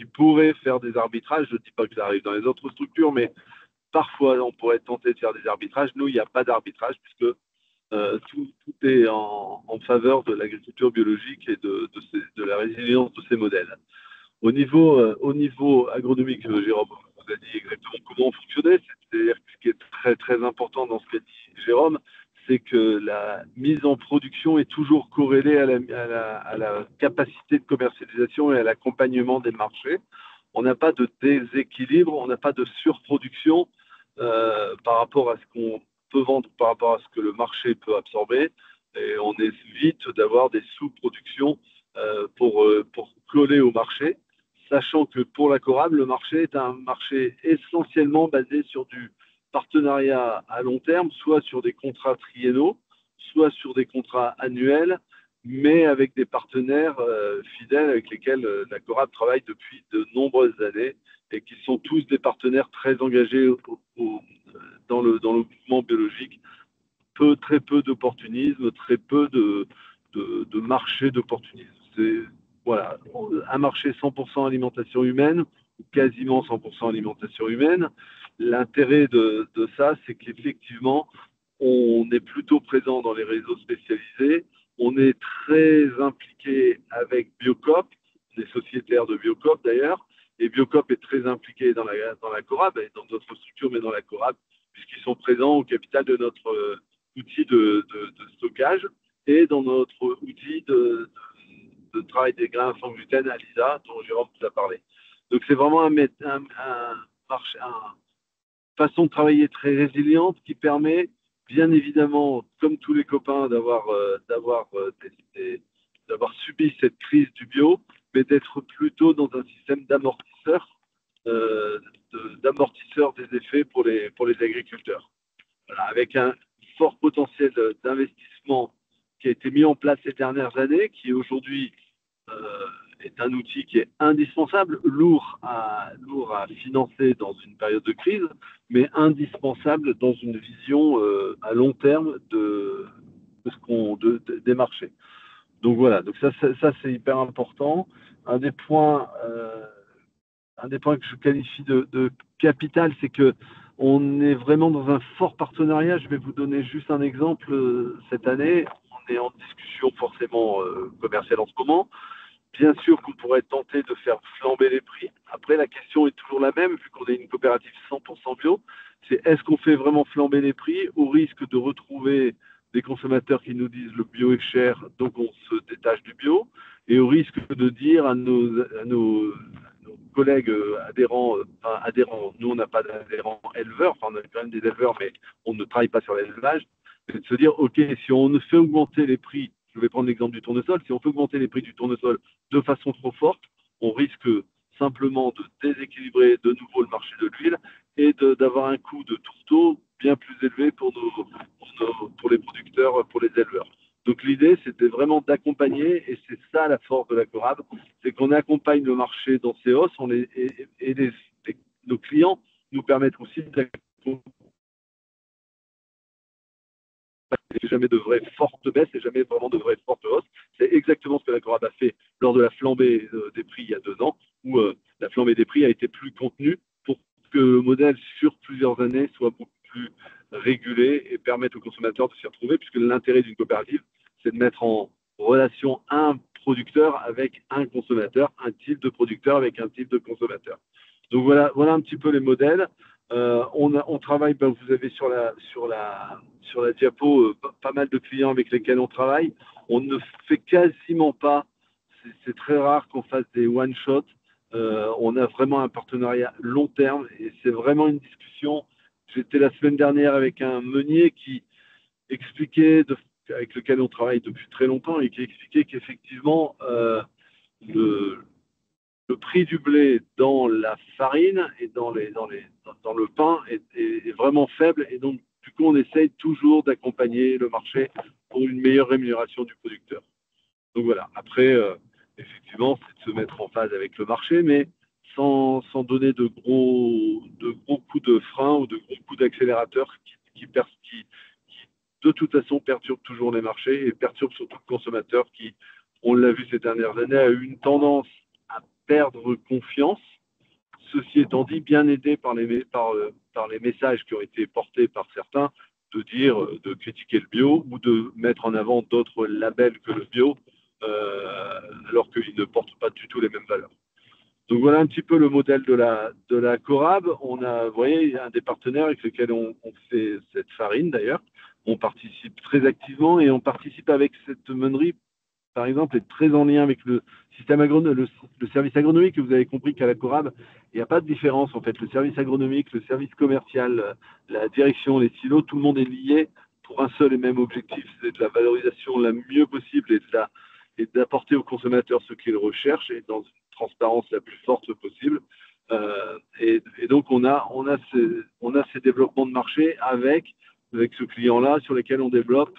pourrait faire des arbitrages. Je ne dis pas que ça arrive dans les autres structures, mais parfois on pourrait tenter de faire des arbitrages. Nous, il n'y a pas d'arbitrage puisque tout est en faveur de l'agriculture biologique et de la résilience de ces modèles. Au niveau agronomique, Jérôme vous a dit exactement comment on fonctionnait. C'est-à-dire que ce qui est très, très important dans ce qu'a dit Jérôme, c'est que la mise en production est toujours corrélée à la capacité de commercialisation et à l'accompagnement des marchés. On n'a pas de déséquilibre, on n'a pas de surproduction par rapport à ce qu'on peut vendre, par rapport à ce que le marché peut absorber. Et on évite d'avoir des sous-productions pour coller au marché, sachant que pour la Corab, le marché est un marché essentiellement basé sur du partenariat à long terme, soit sur des contrats triennaux, soit sur des contrats annuels, mais avec des partenaires fidèles avec lesquels la Corab travaille depuis de nombreuses années et qui sont tous des partenaires très engagés dans le mouvement biologique. Très peu d'opportunisme, très peu de marché d'opportunisme. C'est voilà, un marché 100% alimentation humaine, ou quasiment 100% alimentation humaine. L'intérêt de ça, c'est qu'effectivement, on est plutôt présent dans les réseaux spécialisés, on est très impliqué avec Biocoop, les sociétaires de Biocoop d'ailleurs, et Biocoop est très impliqué dans la Corab, et dans d'autres structures, mais dans la Corab, puisqu'ils sont présents au capital de notre outil de stockage et dans notre outil de travail des grains sans gluten à l'ISA, dont Jérôme vous a parlé. Donc c'est vraiment une façon de travailler très résiliente qui permet, bien évidemment, comme tous les copains, d'avoir subi cette crise du bio, mais d'être plutôt dans un système d'amortisseur des effets pour les agriculteurs. Voilà, avec un fort potentiel d'investissement qui a été mis en place ces dernières années, qui aujourd'hui est un outil qui est indispensable, lourd à financer dans une période de crise, mais indispensable dans une vision à long terme des marchés. Donc voilà, donc ça c'est hyper important. Un des points que je qualifie de capital, c'est que on est vraiment dans un fort partenariat. Je vais vous donner juste un exemple. Cette année, on est en discussion forcément commerciale en ce moment. Bien sûr qu'on pourrait tenter de faire flamber les prix. Après, la question est toujours la même, vu qu'on est une coopérative 100% bio. C'est est-ce qu'on fait vraiment flamber les prix au risque de retrouver des consommateurs qui nous disent le bio est cher, donc on se détache du bio, et au risque de dire à nos collègues adhérents, nous on n'a pas d'adhérents éleveurs, enfin on a quand même des éleveurs, mais on ne travaille pas sur l'élevage, c'est de se dire, ok, si on ne fait augmenter les prix, je vais prendre l'exemple du tournesol, si on fait augmenter les prix du tournesol de façon trop forte, on risque simplement de déséquilibrer de nouveau le marché de l'huile et d'avoir un coût de tourteau bien plus élevé pour les producteurs, pour les éleveurs. Donc l'idée, c'était vraiment d'accompagner, et c'est ça la force de la Corab, c'est qu'on accompagne le marché dans ses hausses, nos clients nous permettent aussi d'accompagner. Jamais de vraies fortes baisses et jamais vraiment de vraies fortes hausses. C'est exactement ce que la Corab a fait lors de la flambée des prix il y a 2 ans, où la flambée des prix a été plus contenue pour que le modèle sur plusieurs années soit beaucoup plus régulé et permette aux consommateurs de s'y retrouver, puisque l'intérêt d'une coopérative, c'est de mettre en relation un producteur avec un consommateur, un type de producteur avec un type de consommateur. Donc voilà un petit peu les modèles. On travaille, vous avez sur la diapo pas mal de clients avec lesquels on travaille. On ne fait quasiment pas, c'est très rare qu'on fasse des one-shots. On a vraiment un partenariat long terme et c'est vraiment une discussion. J'étais la semaine dernière avec un meunier qui expliquait, avec lequel on travaille depuis très longtemps, et qui expliquait qu'effectivement, le prix du blé dans la farine et dans le pain est vraiment faible, et donc du coup on essaye toujours d'accompagner le marché pour une meilleure rémunération du producteur. Donc voilà, après effectivement c'est de se mettre en phase avec le marché, mais sans donner de gros coups de frein ou de gros coups d'accélérateur qui de toute façon perturbent toujours les marchés et perturbent surtout le consommateur qui, on l'a vu ces dernières années, a eu une tendance à perdre confiance. Ceci étant dit, bien aidé par les messages qui ont été portés par certains, de critiquer le bio ou de mettre en avant d'autres labels que le bio, alors qu'ils ne portent pas du tout les mêmes valeurs. Donc voilà un petit peu le modèle de la Corab. On a, vous voyez, un des partenaires avec lesquels on fait cette farine d'ailleurs. On participe très activement, et on participe avec cette meunerie, par exemple, est très en lien avec le système le service agronomique. Vous avez compris qu'à la Corab, il n'y a pas de différence en fait. Le service agronomique, le service commercial, la direction, les silos, tout le monde est lié pour un seul et même objectif, c'est de la valorisation la mieux possible et d'apporter aux consommateurs ce qu'ils recherchent, et dans une transparence la plus forte possible. Et donc on a ces développements de marché avec ce client-là, sur lesquels on développe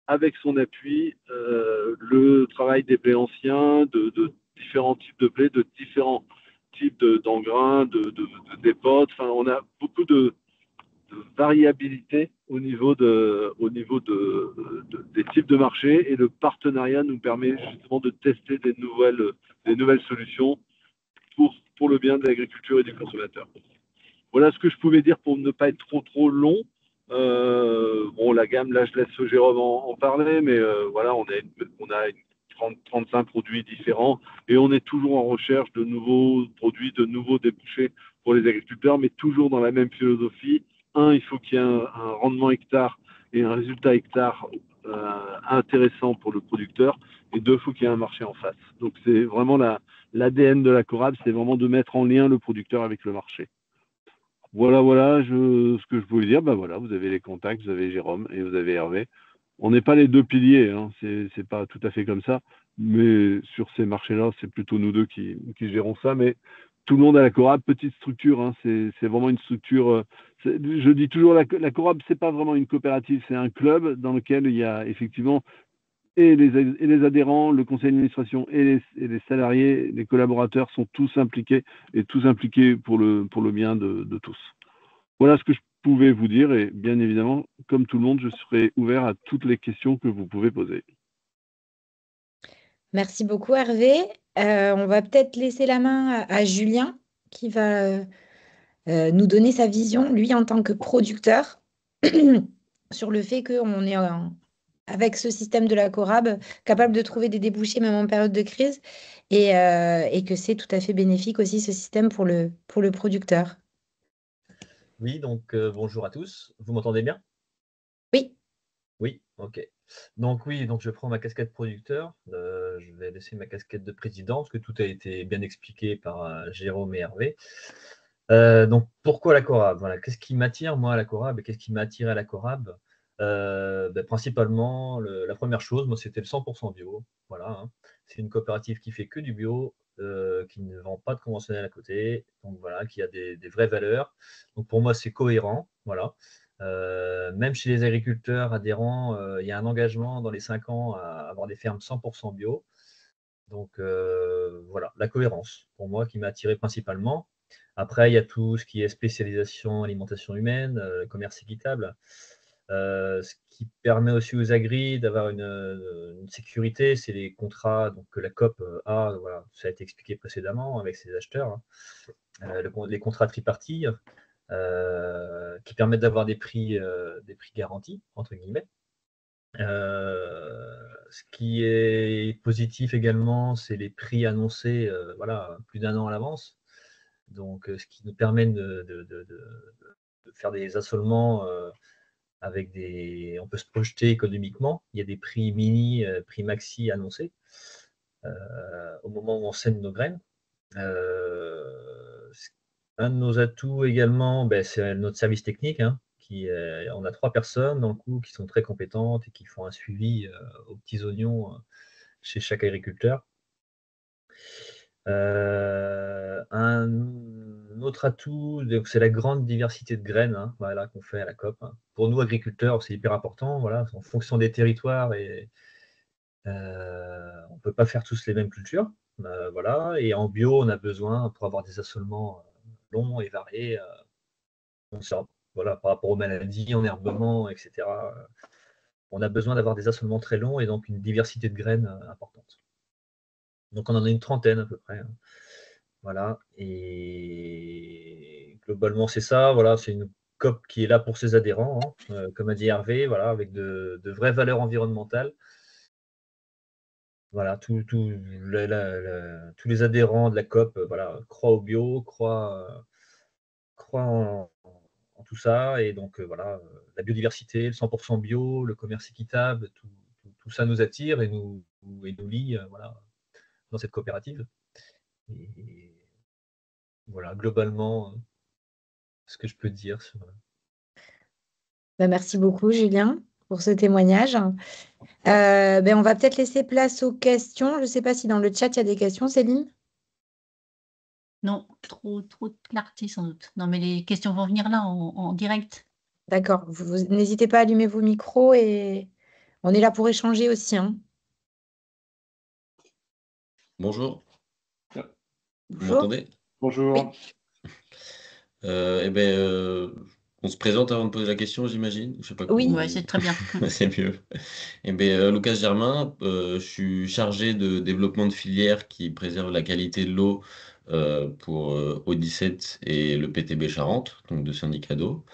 avec son appui le travail des blés anciens, de différents types de blés, de différents types d'engrains, de dépotes. Enfin, on a beaucoup de variabilité au niveau des types de marché, et le partenariat nous permet justement de tester des nouvelles solutions pour le bien de l'agriculture et du consommateur. Voilà ce que je pouvais dire pour ne pas être trop long. La gamme, là, je laisse Jérôme en parler, mais voilà, on a 35 produits différents, et on est toujours en recherche de nouveaux produits, de nouveaux débouchés pour les agriculteurs, mais toujours dans la même philosophie. Il faut qu'il y ait un rendement hectare et un résultat hectare intéressant pour le producteur, et 2, il faut qu'il y ait un marché en face. Donc c'est vraiment l'ADN de la Corab, c'est vraiment de mettre en lien le producteur avec le marché. Voilà, ce que je pouvais dire. Voilà, vous avez les contacts, vous avez Jérôme et vous avez Hervé. On n'est pas les 2 piliers, hein, c'est pas tout à fait comme ça, mais sur ces marchés-là, c'est plutôt nous 2 qui gérons ça. Mais tout le monde a la Corab, petite structure, hein, c'est vraiment une structure. Je dis toujours, la Corab, c'est pas vraiment une coopérative, c'est un club dans lequel il y a effectivement et les adhérents, le conseil d'administration et les salariés, les collaborateurs sont tous impliqués, et tous impliqués pour le bien de tous. Voilà ce que je pouvais vous dire, et bien évidemment, comme tout le monde, je serai ouvert à toutes les questions que vous pouvez poser. Merci beaucoup, Hervé. On va peut-être laisser la main à Julien, qui va nous donner sa vision, lui, en tant que producteur, sur le fait qu'on est avec ce système de la Corab, capable de trouver des débouchés même en période de crise, et que c'est tout à fait bénéfique aussi ce système pour le producteur. Oui, donc bonjour à tous. Vous m'entendez bien? Oui. Oui, ok. Donc oui, donc je prends ma casquette producteur, je vais laisser ma casquette de président, parce que tout a été bien expliqué par Jérôme et Hervé. Donc pourquoi la Corab? Voilà, qu'est-ce qui m'attire moi à la Corab et qu'est-ce qui m'a attiré à la Corab? Principalement, la première chose, moi c'était le 100% bio. Voilà, hein. C'est une coopérative qui fait que du bio, qui ne vend pas de conventionnel à côté, donc voilà, qui a des vraies valeurs. Donc pour moi c'est cohérent, voilà. Même chez les agriculteurs adhérents, il y a un engagement dans les 5 ans à avoir des fermes 100% bio. Donc voilà, la cohérence, pour moi, qui m'a attiré principalement. Après, il y a tout ce qui est spécialisation, alimentation humaine, commerce équitable, ce qui permet aussi aux agris d'avoir une sécurité, c'est les contrats donc, que la COP a, voilà, ça a été expliqué précédemment avec ses acheteurs, hein. Les contrats tripartis, qui permettent d'avoir des prix garantis, entre guillemets. Ce qui est positif également, c'est les prix annoncés voilà, plus d'un an à l'avance. Donc, ce qui nous permet de faire des assolements avec des. On peut se projeter économiquement. Il y a des prix mini, prix maxi annoncés au moment où on sème nos graines. Un de nos atouts également, c'est notre service technique, hein, on a 3 personnes dans le coup qui sont très compétentes et qui font un suivi aux petits oignons chez chaque agriculteur. Un autre atout, c'est la grande diversité de graines, hein, voilà, qu'on fait à la COP, hein. Pour nous, agriculteurs, c'est hyper important. Voilà, en fonction des territoires, et on ne peut pas faire tous les mêmes cultures. Voilà, et en bio, on a besoin, pour avoir des assolements longs et variés, voilà, par rapport aux maladies, en herbement, etc. On a besoin d'avoir des assolements très longs et donc une diversité de graines importante. Donc on en a une trentaine à peu près, hein. Voilà, et globalement c'est ça. Voilà, c'est une COP qui est là pour ses adhérents, hein, comme a dit Hervé, voilà, avec de vraies valeurs environnementales. Voilà, tous les adhérents de la COP voilà, croient au bio, croient en tout ça. Et donc, voilà, la biodiversité, le 100% bio, le commerce équitable, tout ça nous attire et nous lie voilà, dans cette coopérative. Et voilà, globalement, ce que je peux dire sur. Merci beaucoup, Julien, pour ce témoignage. On va peut-être laisser place aux questions. Je ne sais pas si dans le chat, il y a des questions, Céline? Non, trop de clarté sans doute. Non, mais les questions vont venir là en direct. D'accord. N'hésitez pas à allumer vos micros et on est là pour échanger aussi, hein. Bonjour, vous Bonjour. m'entendez? Bonjour. Oui. On se présente avant de poser la question, j'imagine. Je sais pas Oui. comment. Ouais, c'est très bien. C'est mieux. Lucas Germain, je suis chargé de développement de filières qui préservent la qualité de l'eau pour Odyssette et le PTB Charente, donc de syndicats d'eau.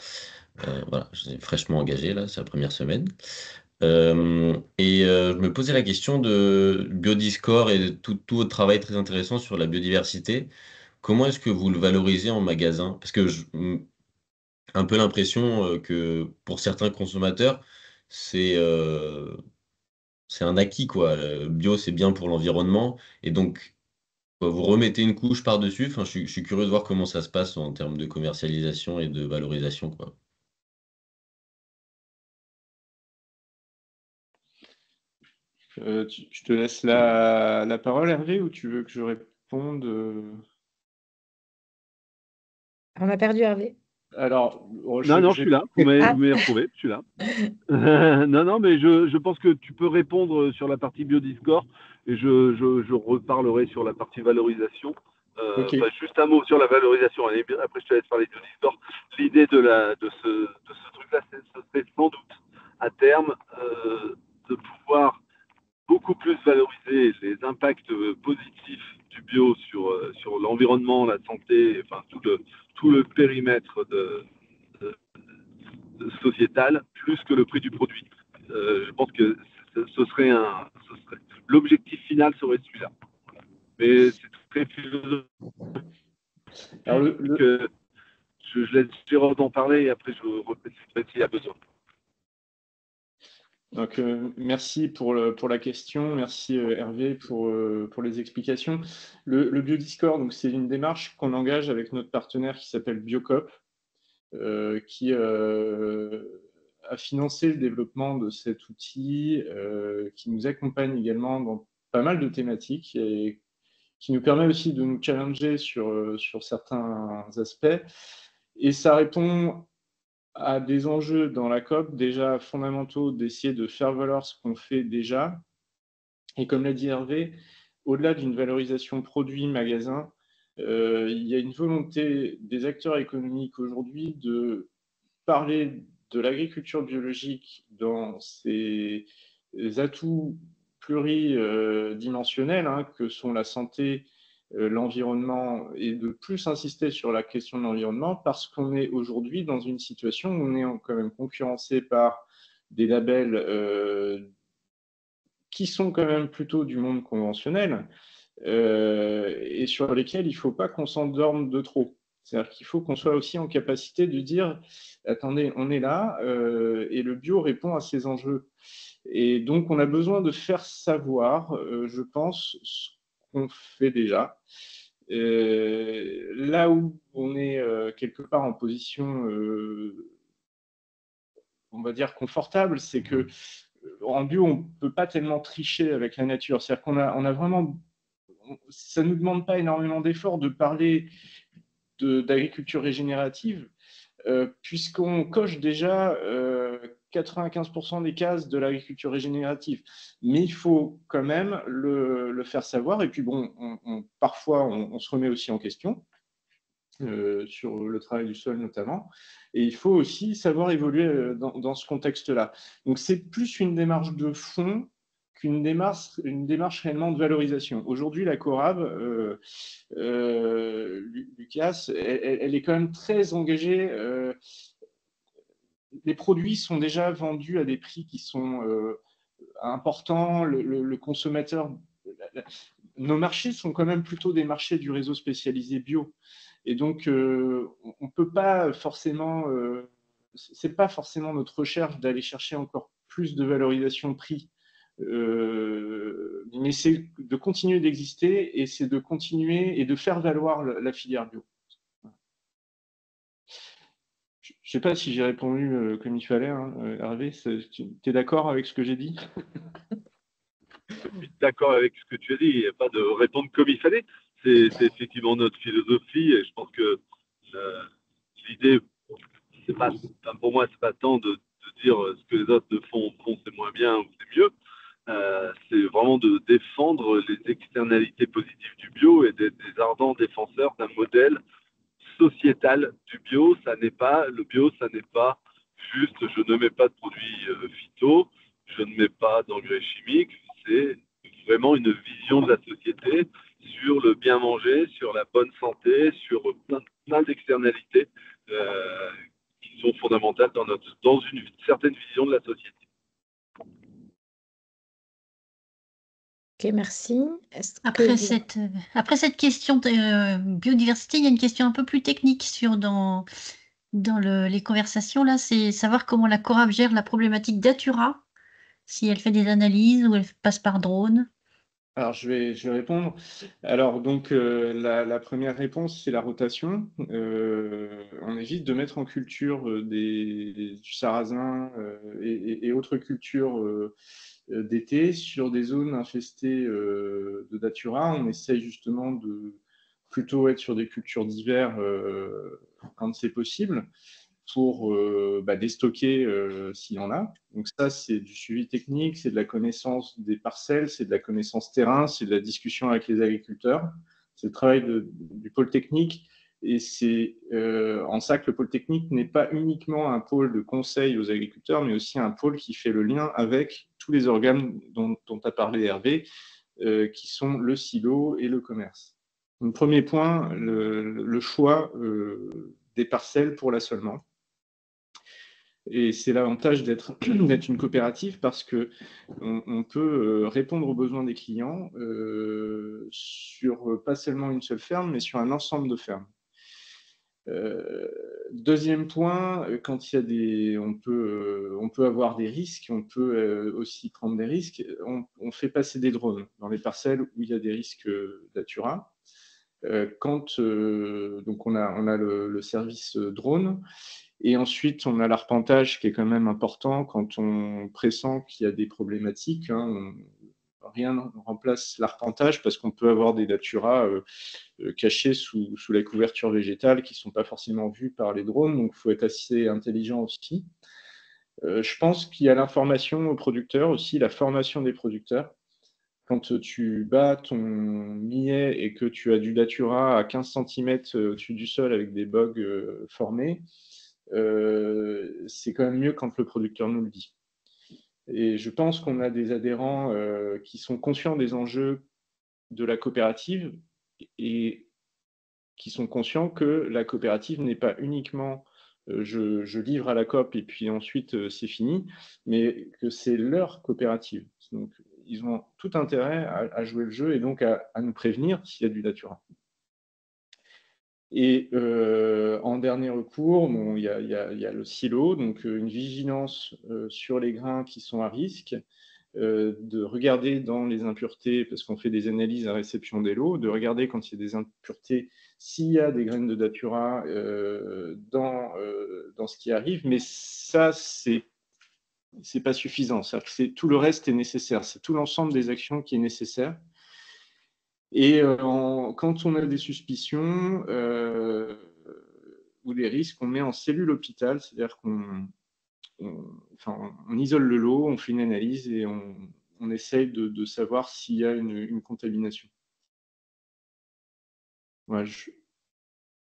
Voilà, je suis fraîchement engagé là, c'est la première semaine. Je me posais la question de Biodiscord et de tout votre travail très intéressant sur la biodiversité. Comment est-ce que vous le valorisez en magasin? Parce que un peu l'impression que pour certains consommateurs, c'est euh, c'est un acquis, quoi. Bio, c'est bien pour l'environnement. Et donc, vous remettez une couche par-dessus. Enfin, je suis curieux de voir comment ça se passe en termes de commercialisation et de valorisation, quoi. Je te laisse la parole, Hervé, ou tu veux que je réponde? On a perdu Hervé. Alors, Non, je suis là. Vous Ah. m'avez retrouvé, je suis là. Non, mais je pense que tu peux répondre sur la partie Biodiscord et je reparlerai sur la partie valorisation. Ok. Juste un mot sur la valorisation. Après, je te laisse parler de Biodiscord. L'idée de ce truc-là, ce serait sans doute à terme de pouvoir beaucoup plus valoriser les impacts positifs du bio sur l'environnement, la santé, enfin tout le périmètre sociétal, plus que le prix du produit. Je pense que ce serait l'objectif final serait celui-là. Mais c'est très philosophique. Alors, Je laisse Jérôme en parler et après je répète s'il y a besoin. Donc, merci pour la question, merci Hervé pour les explications. Le Biodiscord, donc c'est une démarche qu'on engage avec notre partenaire qui s'appelle Biocop, qui a financé le développement de cet outil, qui nous accompagne également dans pas mal de thématiques et qui nous permet aussi de nous challenger sur certains aspects. Et ça répond à des enjeux dans la COP déjà fondamentaux d'essayer de faire valoir ce qu'on fait déjà. Et comme l'a dit Hervé, au-delà d'une valorisation produit-magasin, il y a une volonté des acteurs économiques aujourd'hui de parler de l'agriculture biologique dans ses atouts pluridimensionnels, que sont la santé, l'environnement, et de plus insister sur la question de l'environnement parce qu'on est aujourd'hui dans une situation où on est quand même concurrencé par des labels qui sont quand même plutôt du monde conventionnel et sur lesquels il ne faut pas qu'on s'endorme de trop. C'est-à-dire qu'il faut qu'on soit aussi en capacité de dire attendez, on est là et le bio répond à ces enjeux. Et donc, on a besoin de faire savoir, je pense, ce qu'on fait déjà. Là où on est quelque part en position, on va dire, confortable, c'est que en bio, on ne peut pas tellement tricher avec la nature. C'est-à-dire qu'on a vraiment. Ça ne nous demande pas énormément d'efforts de parler d'agriculture régénérative, puisqu'on coche déjà 95% des cases de l'agriculture régénérative. Mais il faut quand même le faire savoir. Et puis, bon, parfois, on se remet aussi en question. Sur le travail du sol notamment. Et il faut aussi savoir évoluer dans ce contexte-là. Donc, c'est plus une démarche de fond qu'une démarche réellement de valorisation. Aujourd'hui, la Corab, Lucas, elle est quand même très engagée. Les produits sont déjà vendus à des prix qui sont importants. Le consommateur, nos marchés sont quand même plutôt des marchés du réseau spécialisé bio. Et donc, on ne peut pas forcément, c'est pas forcément notre recherche d'aller chercher encore plus de valorisation de prix, mais c'est de continuer d'exister et c'est de continuer et de faire valoir la filière bio. Je ne sais pas si j'ai répondu comme il fallait, hein, Hervé, tu es d'accord avec ce que j'ai dit? Je suis d'accord avec ce que tu as dit, il n'y a pas de répondre comme il fallait. C'est effectivement notre philosophie et je pense que l'idée, c'est pas, pour moi, c'est pas tant de dire ce que les autres font c'est moins bien ou c'est mieux. C'est vraiment de défendre les externalités positives du bio et des ardents défenseurs d'un modèle sociétal du bio. Le bio, ça n'est pas juste je ne mets pas de produits phyto, je ne mets pas d'engrais chimiques. C'est vraiment une vision de la société sur le bien manger, sur la bonne santé, sur plein d'externalités qui sont fondamentales dans une certaine vision de la société. Ok, merci. Après cette question de biodiversité, il y a une question un peu plus technique dans les conversations là, c'est savoir comment la Corab gère la problématique Datura, si elle fait des analyses ou elle passe par drone. Alors, je vais répondre. Alors, donc, la première réponse, c'est la rotation. On évite de mettre en culture du sarrasin et autres cultures d'été sur des zones infestées de datura. On essaye justement de plutôt être sur des cultures d'hiver quand c'est possible pour déstocker s'il y en a. Donc ça, c'est du suivi technique, c'est de la connaissance des parcelles, c'est de la connaissance terrain, c'est de la discussion avec les agriculteurs. C'est le travail du pôle technique. Et c'est en ça que le pôle technique n'est pas uniquement un pôle de conseil aux agriculteurs, mais aussi un pôle qui fait le lien avec tous les organes dont a parlé Hervé, qui sont le silo et le commerce. Donc, premier point, le choix des parcelles pour l'assolement. Et c'est l'avantage d'être une coopérative parce qu'on peut répondre aux besoins des clients sur pas seulement une seule ferme, mais sur un ensemble de fermes. Deuxième point, quand il y a on peut avoir des risques, on peut aussi prendre des risques. On fait passer des drones dans les parcelles où il y a des risques datura. Donc on a le service drone, et ensuite on a l'arpentage qui est quand même important quand on pressent qu'il y a des problématiques. Rien ne remplace l'arpentage parce qu'on peut avoir des datura cachés sous la couverture végétale qui ne sont pas forcément vus par les drones, donc il faut être assez intelligent aussi. Je pense qu'il y a l'information aux producteurs aussi, la formation des producteurs. Quand tu bats ton millet et que tu as du datura à 15 cm au-dessus du sol avec des bogues formés, c'est quand même mieux quand le producteur nous le dit. Et je pense qu'on a des adhérents qui sont conscients des enjeux de la coopérative et qui sont conscients que la coopérative n'est pas uniquement je livre à la coop et puis ensuite c'est fini, mais que c'est leur coopérative. Donc ils ont tout intérêt à jouer le jeu et donc à nous prévenir s'il y a du datura. Et en dernier recours, bon, il y a le silo, donc une vigilance sur les grains qui sont à risque, de regarder dans les impuretés, parce qu'on fait des analyses à réception des lots, de regarder quand il y a des impuretés, s'il y a des graines de datura dans ce qui arrive, mais ça, c'est pas suffisant. Tout le reste est nécessaire, c'est tout l'ensemble des actions qui est nécessaire. Et quand on a des suspicions ou des risques, on met en cellule hôpital, c'est-à-dire qu'on isole le lot, on fait une analyse et on essaye de savoir s'il y a une contamination. Voilà,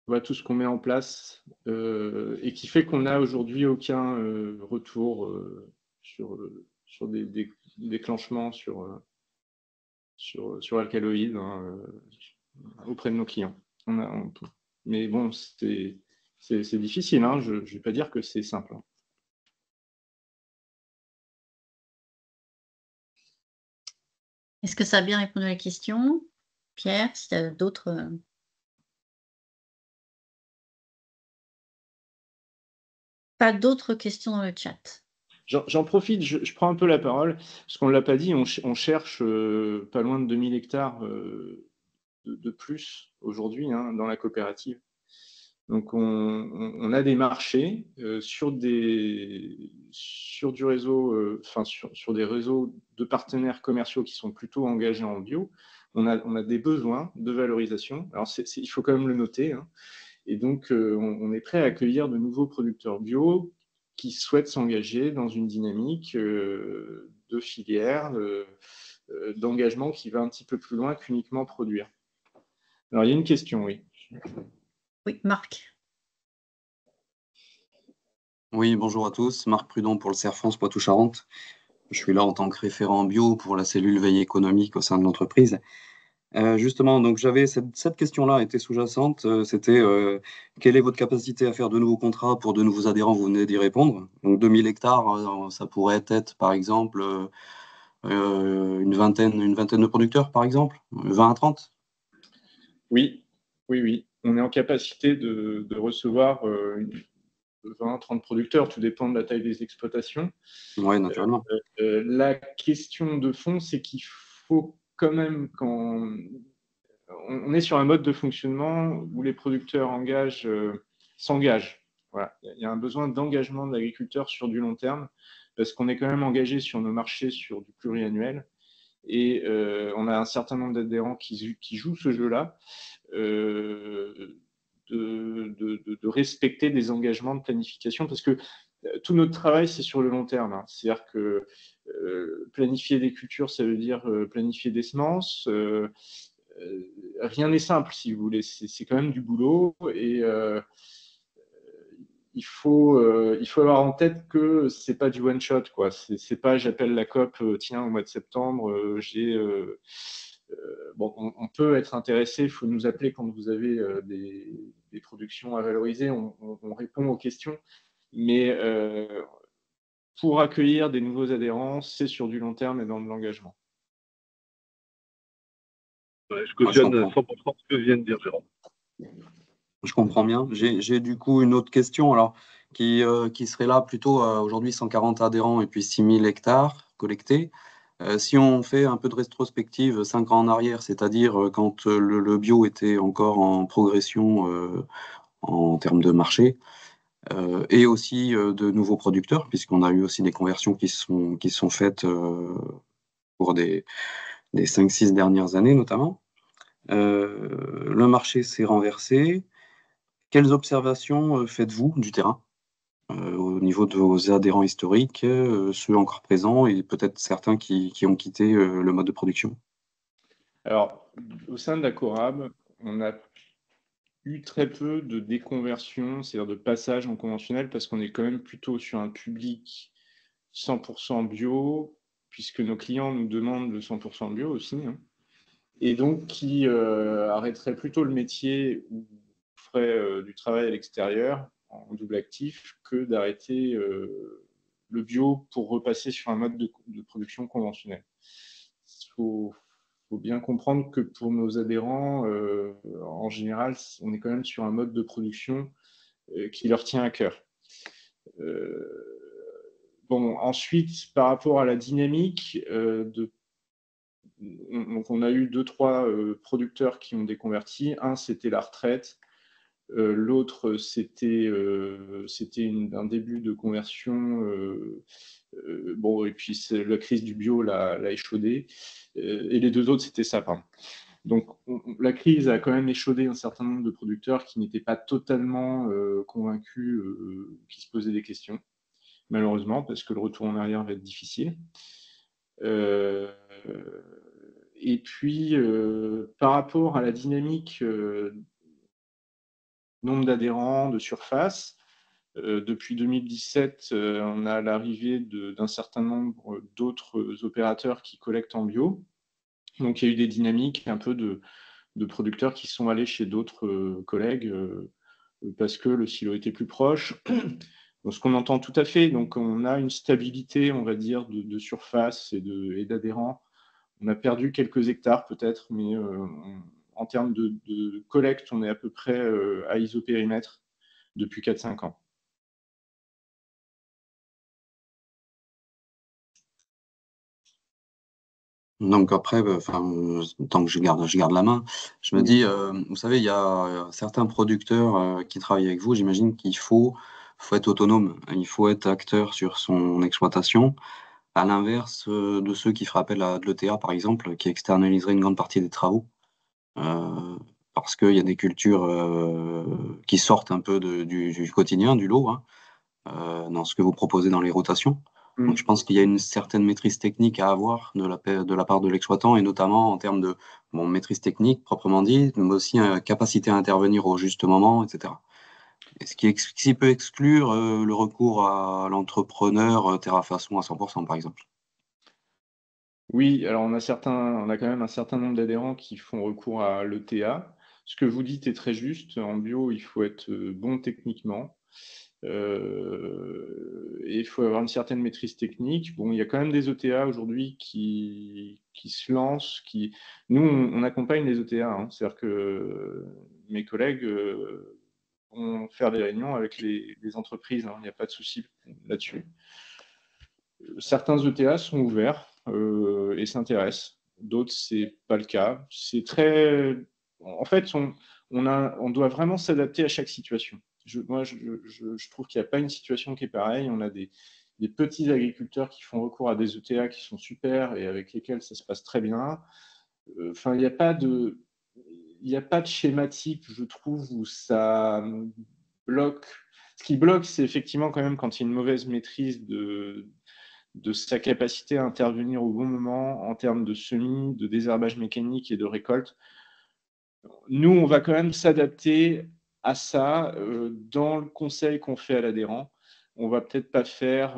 voilà tout ce qu'on met en place et qui fait qu'on n'a aujourd'hui aucun retour sur des déclenchements sur alcaloïdes auprès de nos clients. Mais bon, c'est difficile, hein, je ne vais pas dire que c'est simple. Est-ce que ça a bien répondu à la question? Pierre, si tu as d'autres... Pas d'autres questions dans le chat. J'en profite, je prends un peu la parole, parce qu'on ne l'a pas dit, on cherche pas loin de 2000 hectares de plus aujourd'hui dans la coopérative. Donc on a des marchés sur du réseau, sur des réseaux de partenaires commerciaux qui sont plutôt engagés en bio. On a des besoins de valorisation. Alors il faut quand même le noter. Et donc on est prêt à accueillir de nouveaux producteurs bio qui souhaitent s'engager dans une dynamique de filière, d'engagement qui va un petit peu plus loin qu'uniquement produire. Alors il y a une question, oui. Oui, Marc. Oui, bonjour à tous. Marc Prudon pour le CER France Poitou-Charentes. Je suis là en tant que référent bio pour la cellule veille économique au sein de l'entreprise. Justement, donc j'avais cette question-là était sous-jacente. C'était quelle est votre capacité à faire de nouveaux contrats pour de nouveaux adhérents? Vous venez d'y répondre. Donc 2000 hectares, ça pourrait être par exemple une vingtaine de producteurs, par exemple, 20 à 30. Oui. On est en capacité de recevoir 20, 30 producteurs, tout dépend de la taille des exploitations. Oui, naturellement. La question de fond, c'est qu'il faut quand même, quand on est sur un mode de fonctionnement où les producteurs s'engagent. Voilà. Il y a un besoin d'engagement de l'agriculteur sur du long terme, parce qu'on est quand même engagé sur nos marchés sur du pluriannuel. Et on a un certain nombre d'adhérents qui jouent ce jeu-là, de respecter des engagements de planification, parce que tout notre travail, c'est sur le long terme. C'est-à-dire que planifier des cultures, ça veut dire planifier des semences. Rien n'est simple, si vous voulez. C'est quand même du boulot. Et il faut avoir en tête que c'est pas du one shot, quoi. C'est pas j'appelle la COP, tiens, au mois de septembre, bon, on peut être intéressé, il faut nous appeler quand vous avez des productions à valoriser, on répond aux questions, mais pour accueillir des nouveaux adhérents, c'est sur du long terme et dans de l'engagement. Ouais, je cautionne 100% ce que vient de dire Jérôme. Je comprends bien. J'ai du coup une autre question alors qui serait là plutôt aujourd'hui 140 adhérents et puis 6000 hectares collectés. Si on fait un peu de rétrospective 5 ans en arrière, c'est-à-dire quand le bio était encore en progression en termes de marché, et aussi de nouveaux producteurs, puisqu'on a eu aussi des conversions qui sont faites pour des 5-6 dernières années notamment. Le marché s'est renversé. Quelles observations faites-vous du terrain au niveau de vos adhérents historiques, ceux encore présents et peut-être certains qui ont quitté le mode de production? Alors, au sein de la Corab, on a eu très peu de déconversion, c'est-à-dire de passage en conventionnel, parce qu'on est quand même plutôt sur un public 100% bio, puisque nos clients nous demandent le 100% bio aussi, hein, et donc qui arrêteraient plutôt le métier ou feraient du travail à l'extérieur en double actif que d'arrêter le bio pour repasser sur un mode de production conventionnel. Il faut bien comprendre que pour nos adhérents, en général, on est quand même sur un mode de production qui leur tient à cœur. Bon, ensuite, par rapport à la dynamique, donc on a eu 2-3 producteurs qui ont déconverti. Un, c'était la retraite. L'autre, c'était un début de conversion. Bon, et puis la crise du bio l'a échaudé. Et les deux autres, c'était ça, pardon. Donc, la crise a quand même échaudé un certain nombre de producteurs qui n'étaient pas totalement convaincus, qui se posaient des questions, malheureusement, parce que le retour en arrière va être difficile. Et puis, par rapport à la dynamique nombre d'adhérents, de surface, depuis 2017, on a l'arrivée d'un certain nombre d'autres opérateurs qui collectent en bio. Donc, il y a eu des dynamiques un peu de producteurs qui sont allés chez d'autres collègues parce que le silo était plus proche. Donc, ce qu'on entend tout à fait, donc on a une stabilité, on va dire, de surface et d'adhérents. On a perdu quelques hectares peut-être, mais en termes de collecte, on est à peu près à isopérimètre depuis 4-5 ans. Donc après, tant que je garde la main, je me dis, vous savez, il y a certains producteurs qui travaillent avec vous. J'imagine faut être autonome, il faut être acteur sur son exploitation. À l'inverse de ceux qui feraient appel à de l'ETA, par exemple, qui externaliseraient une grande partie des travaux, euh, parce qu'il y a des cultures qui sortent un peu du quotidien, du lot, hein, dans ce que vous proposez dans les rotations. Donc, je pense qu'il y a une certaine maîtrise technique à avoir de la part de l'exploitant, et notamment en termes de maîtrise technique proprement dit, mais aussi capacité à intervenir au juste moment, etc. Et ce qui peut exclure le recours à l'entrepreneur Terrafaçon à 100%, par exemple. Oui, alors on a quand même un certain nombre d'adhérents qui font recours à l'ETA. Ce que vous dites est très juste. En bio, il faut être bon techniquement. Et il faut avoir une certaine maîtrise technique. Bon, il y a quand même des ETA aujourd'hui qui se lancent. Nous, on accompagne les ETA, hein. C'est-à-dire que mes collègues vont faire des réunions avec les entreprises, hein. Il n'y a pas de souci là-dessus. Certains ETA sont ouverts et s'intéressent. D'autres, c'est pas le cas. C'est très. En fait, on doit vraiment s'adapter à chaque situation. Moi, je trouve qu'il n'y a pas une situation qui est pareille. On a des petits agriculteurs qui font recours à des ETA qui sont super et avec lesquels ça se passe très bien. Enfin, il n'y a pas de. Il n'y a pas de schéma type, je trouve, où ça bloque. Ce qui bloque, c'est effectivement quand même quand il y a une mauvaise maîtrise de sa capacité à intervenir au bon moment en termes de semis, de désherbage mécanique et de récolte. Nous, on va quand même s'adapter à ça dans le conseil qu'on fait à l'adhérent. On va peut-être pas faire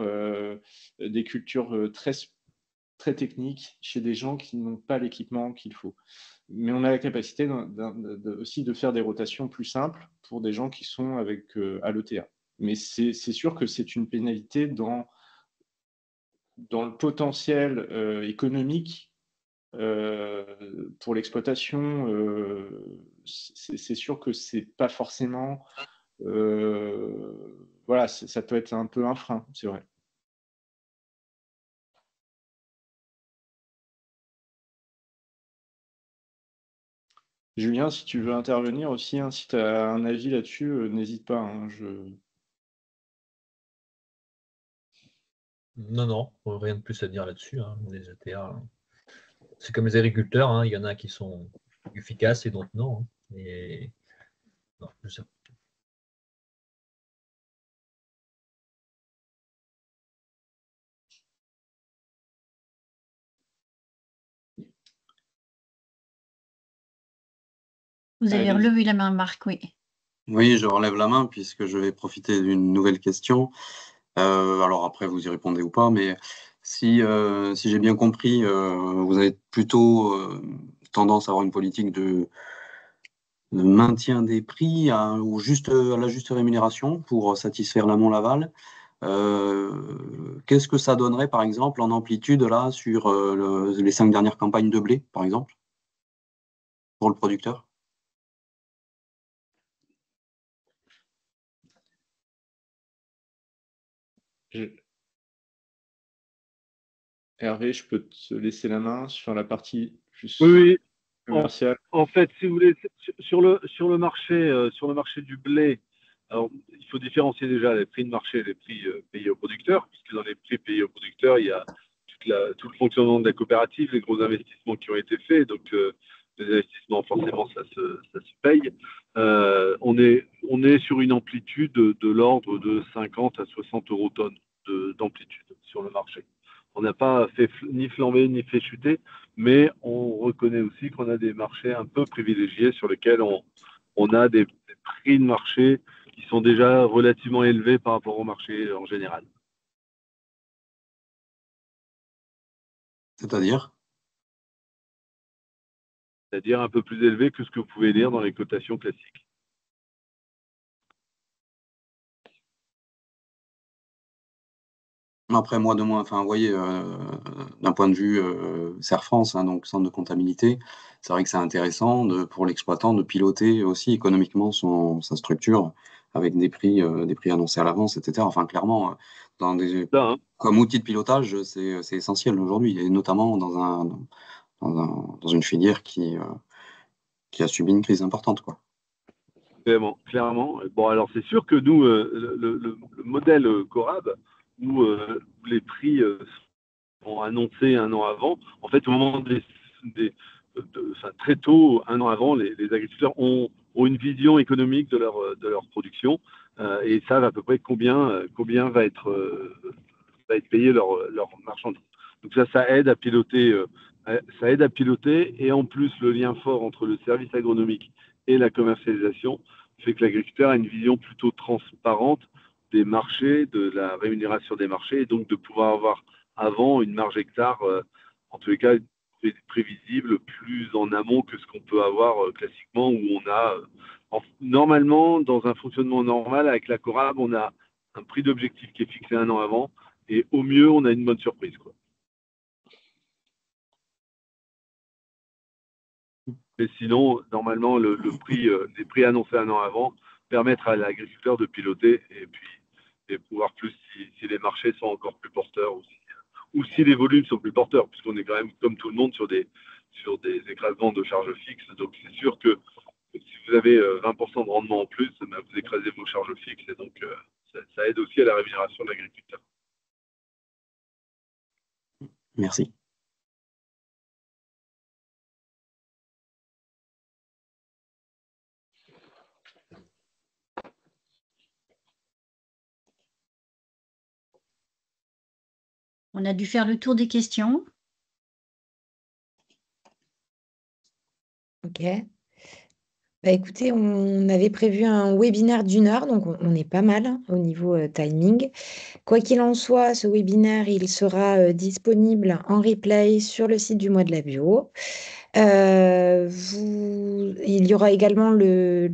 des cultures très techniques chez des gens qui n'ont pas l'équipement qu'il faut. Mais on a la capacité aussi de faire des rotations plus simples pour des gens qui sont à l'ETA. Mais c'est sûr que c'est une pénalité dans le potentiel économique pour l'exploitation, c'est sûr que c'est pas forcément. Voilà, ça peut être un peu un frein, c'est vrai. Julien, si tu veux intervenir aussi, hein, si tu as un avis là-dessus, n'hésite pas. Hein, Non, rien de plus à dire là-dessus. Hein. Les ATA, c'est comme les agriculteurs, hein. Il y en a qui sont efficaces et d'autres non. Hein. Et non, je sais pas. Vous avez Allez-y. relevé la main, Marc, oui. Oui, je relève la main puisque je vais profiter d'une nouvelle question. Alors après, vous y répondez ou pas, mais si j'ai bien compris, vous avez plutôt tendance à avoir une politique de maintien des prix ou juste à la juste rémunération pour satisfaire l'amont-l'aval. Qu'est-ce que ça donnerait, par exemple, en amplitude là sur les 5 dernières campagnes de blé, par exemple, pour le producteur? Hervé, je peux te laisser la main sur la partie plus Oui. commerciale. En fait, si vous voulez, sur le marché du blé, alors, il faut différencier déjà les prix de marché et les prix payés aux producteurs, puisque dans les prix payés aux producteurs, il y a tout le fonctionnement de la coopérative, les gros investissements qui ont été faits. Donc, les investissements, forcément, ça se paye. On est sur une amplitude de l'ordre de 50 à 60 euros tonnes d'amplitude sur le marché. On n'a pas fait ni flamber ni fait chuter, mais on reconnaît aussi qu'on a des marchés un peu privilégiés sur lesquels on a des prix de marché qui sont déjà relativement élevés par rapport au marché en général. C'est-à-dire? C'est-à-dire un peu plus élevés que ce que vous pouvez lire dans les cotations classiques. Après, moi, enfin, vous voyez, d'un point de vue Serre France, hein, donc centre de comptabilité, c'est vrai que c'est intéressant pour l'exploitant de piloter aussi économiquement sa structure avec des prix annoncés à l'avance, etc. Enfin, clairement, Là, hein. comme outil de pilotage, c'est essentiel aujourd'hui, et notamment dans une filière qui a subi une crise importante, quoi. Clairement. Bon, alors c'est sûr que nous, le modèle Corab, où les prix sont annoncés un an avant, en fait, au moment très tôt, un an avant, les agriculteurs ont une vision économique de leur production et savent à peu près combien va être payé leur marchandise. Donc ça aide à piloter. Ça aide à piloter et en plus le lien fort entre le service agronomique et la commercialisation fait que l'agriculteur a une vision plutôt transparente des marchés, de la rémunération des marchés et donc de pouvoir avoir avant une marge hectare, en tous les cas prévisible, plus en amont que ce qu'on peut avoir classiquement où on a normalement dans un fonctionnement normal avec la Corab, on a un prix d'objectif qui est fixé un an avant et au mieux on a une bonne surprise, quoi. Mais sinon, normalement, les prix annoncés un an avant permettent à l'agriculteur de piloter et pouvoir plus si les marchés sont encore plus porteurs ou si les volumes sont plus porteurs, puisqu'on est quand même, comme tout le monde, sur des écrasements de charges fixes. Donc, c'est sûr que si vous avez 20% de rendement en plus, vous écrasez vos charges fixes et donc ça aide aussi à la rémunération de l'agriculteur. Merci. On a dû faire le tour des questions. Ok. Bah, écoutez, on avait prévu un webinaire d'1 heure, donc on est pas mal au niveau timing. Quoi qu'il en soit, ce webinaire, il sera disponible en replay sur le site du Mois de la Bio. Il y aura également le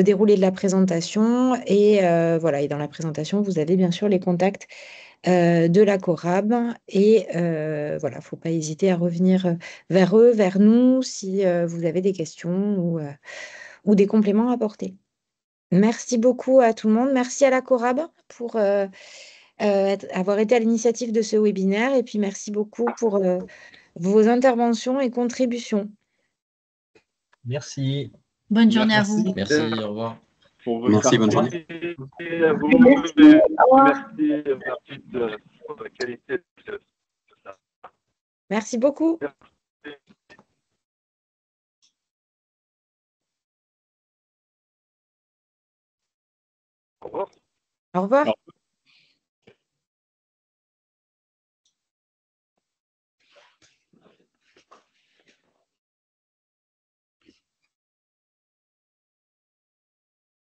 déroulé de la présentation et voilà. Et dans la présentation, vous avez bien sûr les contacts de la Corab. Et voilà, il ne faut pas hésiter à revenir vers eux, vers nous, si vous avez des questions ou des compléments à apporter. Merci beaucoup à tout le monde. Merci à la Corab pour avoir été à l'initiative de ce webinaire. Et puis, merci beaucoup pour vos interventions et contributions. Merci. Bonne journée à vous. Merci. Merci, au revoir. Pour votre Merci, bonne parcours. journée. Merci à vous. Merci de la qualité de ça. Merci beaucoup. Au revoir. Au revoir.